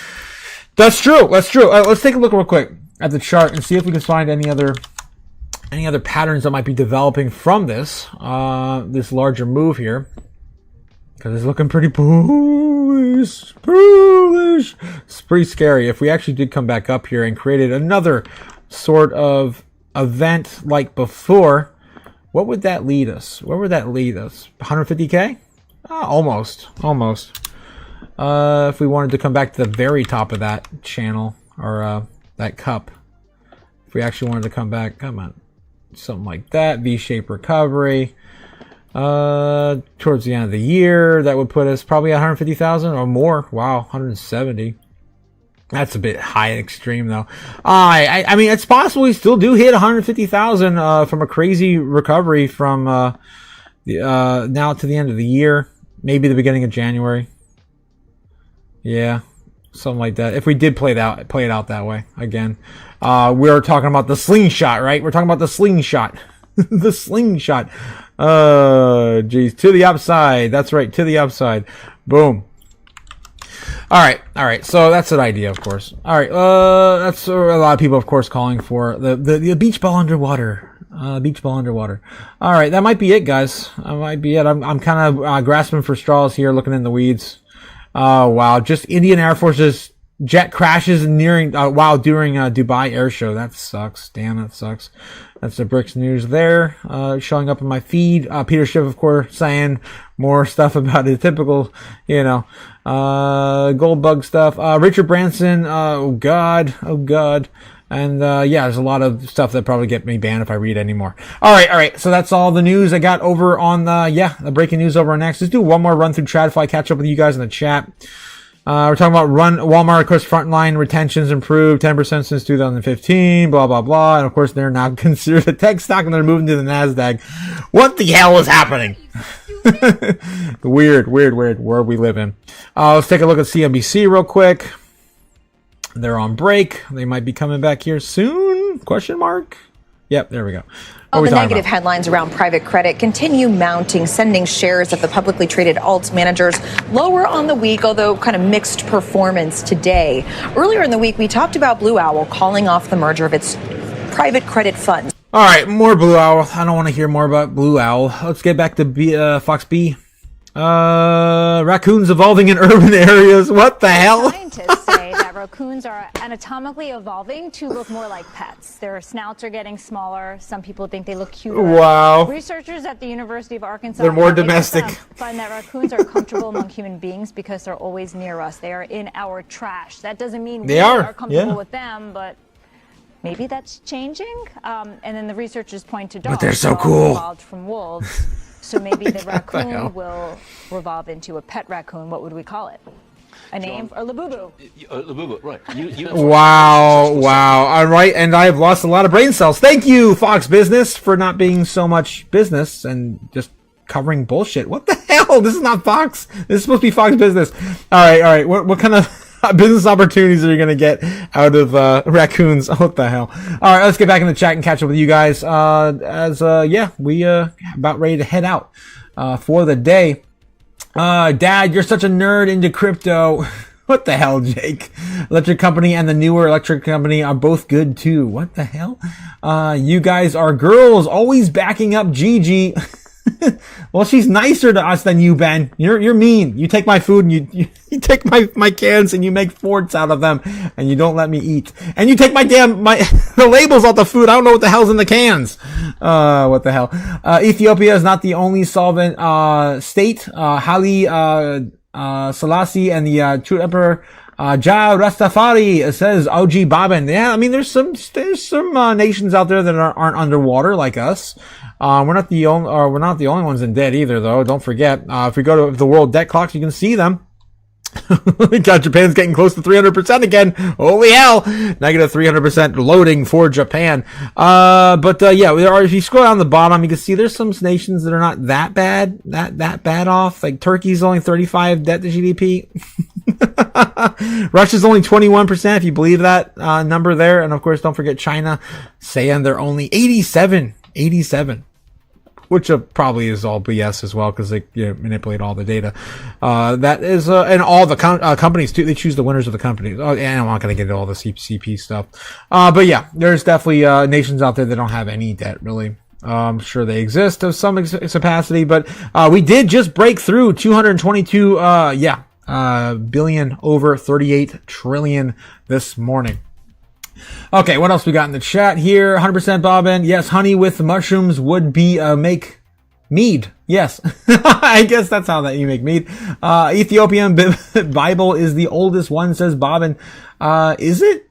A: That's true. Let's take a look real quick at the chart and see if we can find any other patterns that might be developing from this larger move here. Because it's looking pretty bullish. It's pretty scary. If we actually did come back up here and created another sort of event like before, what would that lead us? Where would that lead us? 150K? Almost. If we wanted to come back to the very top of that channel, or that cup. If we actually wanted to come back, come on. Something like that. V-shaped recovery. Towards the end of the year, that would put us probably at 150,000 or more. Wow, 170. That's a bit high and extreme, though. I mean, it's possible we still do hit 150,000 from a crazy recovery from now to the end of the year, maybe the beginning of January. Yeah, something like that. If we did play it out that way again, we're talking about the slingshot, right? We're talking about the slingshot, the slingshot. Geez, to the upside. That's right, to the upside. Boom. All right. So that's an idea, of course. All right. That's a lot of people, of course, calling for the beach ball underwater. Beach ball underwater. All right, that might be it, guys. That might be it. I'm kind of grasping for straws here, looking in the weeds. Wow, just Indian Air Force's jet crashes during Dubai Air Show. That sucks. Damn, that sucks. That's the BRICS news there, showing up in my feed. Peter Schiff, of course, saying more stuff about the typical, gold bug stuff. Richard Branson, oh God. And, there's a lot of stuff that probably get me banned if I read anymore. All right. So that's all the news I got over on, the breaking news over on Next. Let's do one more run through chat if I catch up with you guys in the chat. We're talking about Walmart, of course, frontline retentions improved 10% since 2015, blah, blah, blah. And of course, they're now considered a tech stock and they're moving to the NASDAQ. What the hell is happening? The weird world we live in. Let's take a look at CNBC real quick. They're on break. They might be coming back here soon? Question mark? Yep, there we go.
P: All the negative headlines around private credit continue mounting, sending shares of the publicly traded alts managers lower on the week, although kind of mixed performance today. Earlier in the week, we talked about Blue Owl calling off the merger of its private credit funds.
A: All right, more Blue Owl. I don't want to hear more about Blue Owl. Let's get back to Fox B. Raccoons evolving in urban areas. What the hell?
U: Scientists say that raccoons are anatomically evolving to look more like pets. Their snouts are getting smaller. Some people think they look cuter.
A: Wow.
U: Researchers at the University of Arkansas,
A: they're more domestic,
U: find that raccoons are comfortable among human beings because they're always near us. They are in our trash. That doesn't mean we are comfortable with them, but maybe that's changing. And then the researchers point to dogs.
A: But they're so cool.
U: Evolved from wolves. So maybe the raccoon will revolve into a pet raccoon. What would we call it? A name? Or Labubu?
L: Labubu, right.
A: Wow. All right, and I've lost a lot of brain cells. Thank you, Fox Business, for not being so much business and just covering bullshit. What the hell? This is not Fox. This is supposed to be Fox Business. All right. What kind of business opportunities are you going to get out of raccoons? What the hell? All right, let's get back in the chat and catch up with you guys. We about ready to head out for the day. Dad, you're such a nerd into crypto. What the hell, Jake? Electric company and the newer electric company are both good too. What the hell? You guys are girls, always backing up Gigi. Well, she's nicer to us than you, Ben. You're mean. You take my food and you take my cans and you make forts out of them and you don't let me eat. And you take the labels off the food. I don't know what the hell's in the cans. What the hell? Ethiopia is not the only solvent state. Haile Selassie and the true emperor Ja Rastafari, says OG Bobbin. Yeah, I mean there's some nations out there that aren't underwater like us. We're not the only ones in debt either, though. Don't forget. If we go to the world debt clocks, you can see them. God, Japan's getting close to 300% again. Holy hell! Negative 300% loading for Japan. If you scroll down the bottom, you can see there's some nations that are not that bad off. Like Turkey's only 35 debt to GDP. Russia's only 21%, if you believe that number there. And of course, don't forget China saying they're only 87. Which probably is all BS as well, because they manipulate all the data. That is, and all the companies too. They choose the winners of the companies. Oh, and I'm not going to get into all the CP stuff. But yeah, there's definitely nations out there that don't have any debt really. I'm sure they exist to some capacity, but we did just break through 222 billion, over 38 trillion this morning. Okay, what else we got in the chat here? 100% Bobbin. Yes, honey with mushrooms would be make mead. Yes, I guess that's how that you make mead. Ethiopian Bible is the oldest one, says Bobbin. Is it?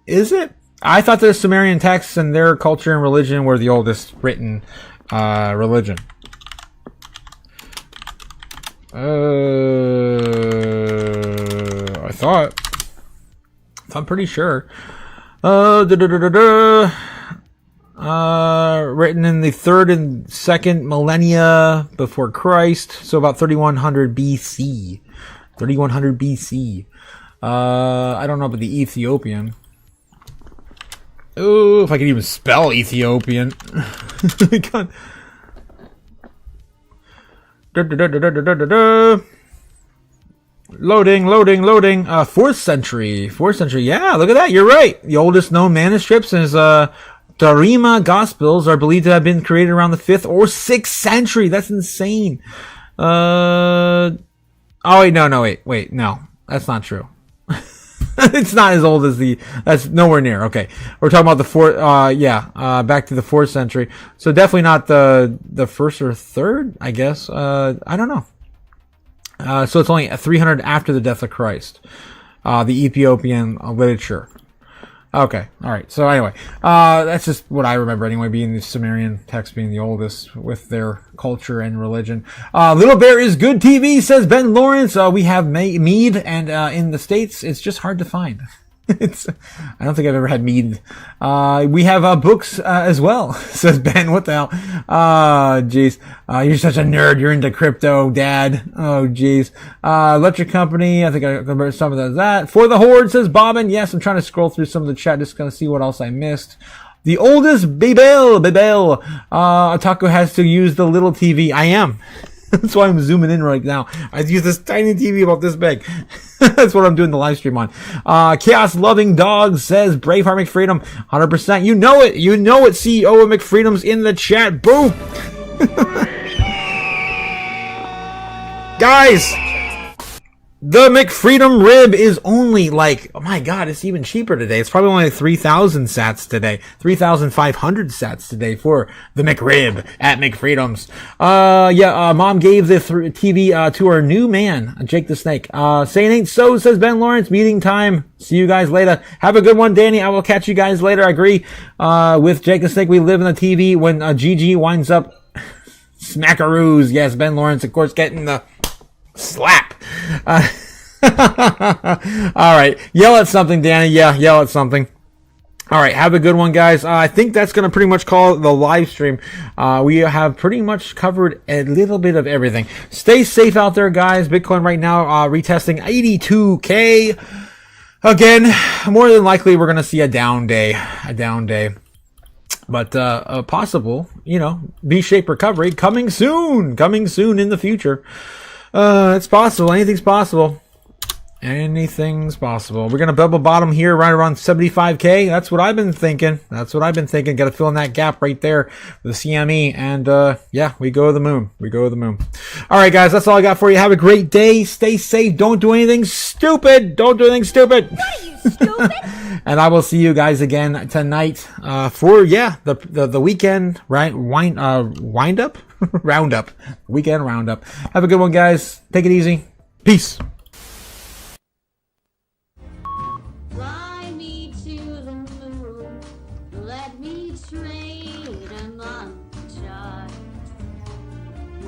A: I thought the Sumerian texts and their culture and religion were the oldest written religion. I thought. I'm pretty sure. Written in the 3rd and 2nd millennia before Christ, so about 3100 BC. I don't know about the Ethiopian. Ooh, if I could even spell Ethiopian. God. Loading. 4th century. 4th century. Yeah, look at that. You're right. The oldest known manuscripts is Darima Gospels are believed to have been created around the 5th or 6th century. That's insane. Oh wait, no, that's not true. It's not as old as that's nowhere near. Okay, we're talking about the 4th. Back to the 4th century. So definitely not the 1st or 3rd. I guess. I don't know. So it's only 300 after the death of Christ. The Ethiopian literature. Okay, all right. So anyway, that's just what I remember anyway, being the Sumerian text being the oldest with their culture and religion. Little Bear is good TV, says Ben Lawrence. We have mead, and in the States, it's just hard to find. I don't think I've ever had mead. We have books as well, says Ben. What the hell? Jeez. You're such a nerd. You're into crypto, Dad. Oh, jeez. Electric Company. I think I covered some of that. For the Horde, says Bobbin. Yes, I'm trying to scroll through some of the chat, just gonna see what else I missed. The oldest Babel. Otaku has to use the little TV. I am. That's why I'm zooming in right now. I use this tiny TV about this big. That's what I'm doing the live stream on. Chaos Loving Dog says Braveheart McFreedom. 100%. You know it. CEO of McFreedom's in the chat. Boom. Guys, the McFreedom rib is only like, oh my god, it's even cheaper today. It's probably only like 3,000 sats today. 3,500 sats today for the McRib at McFreedom's. Mom gave the TV to her new man, Jake the Snake. Saying ain't so, says Ben Lawrence. Meeting time. See you guys later. Have a good one, Danny. I will catch you guys later. I agree with Jake the Snake. We live in the TV when GG winds up smackaroos. Yes, Ben Lawrence, of course, getting the slap. All right, yell at something, Danny. Yeah, yell at something. All right, have a good one, guys. I think that's going to pretty much call it the live stream. We have pretty much covered a little bit of everything. Stay safe out there, guys. Bitcoin right now retesting 82K. Again, more than likely, we're going to see a down day. But a possible, V-shaped recovery coming soon in the future. It's possible. Anything's possible. We're going to bubble bottom here right around 75K. That's what I've been thinking. Got to fill in that gap right there with the CME. And, we go to the moon. All right, guys, that's all I got for you. Have a great day. Stay safe. Don't do anything stupid. What are you, stupid? And I will see you guys again tonight, for, the weekend, right? Wind up? Roundup. Weekend roundup. Have a good one, guys. Take it easy. Peace.
D: Fly me to the moon. Let me trade a montage.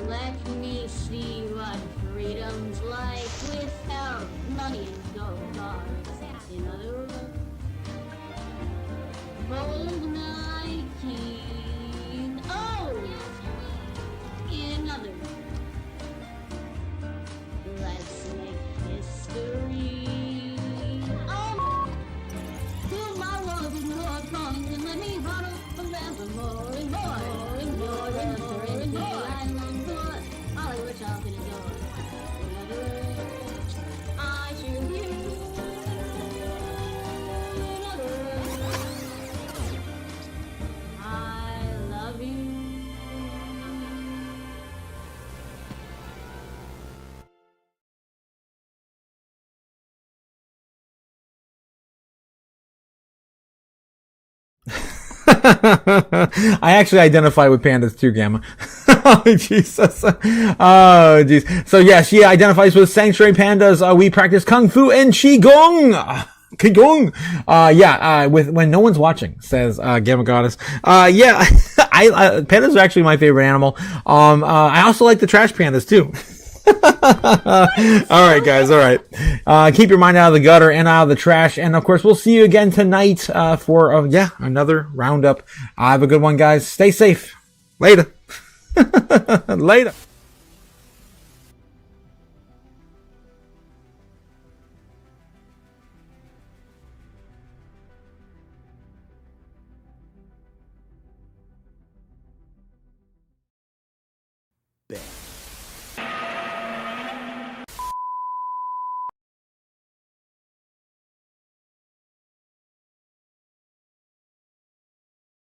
D: Let me see what freedom's like without money and gold bars. In other words, hold my key. Oh! In other words, let's make history. Oh, to my world with more comes and let me huddle forever more and more and more and more and more. I long for all of which I'll be adored. In other words, I choose you. In other words, I love you.
A: I actually identify with pandas too, Gamma. Oh, Jesus. Oh, jeez. So, yeah, she identifies with sanctuary pandas. We practice Kung Fu and Qigong. With when no one's watching, says Gamma Goddess. Pandas are actually my favorite animal. I also like the trash pandas too. All right, guys. All right. Keep your mind out of the gutter and out of the trash. And of course, we'll see you again tonight for another roundup. Have a good one, guys. Stay safe. Later. Later.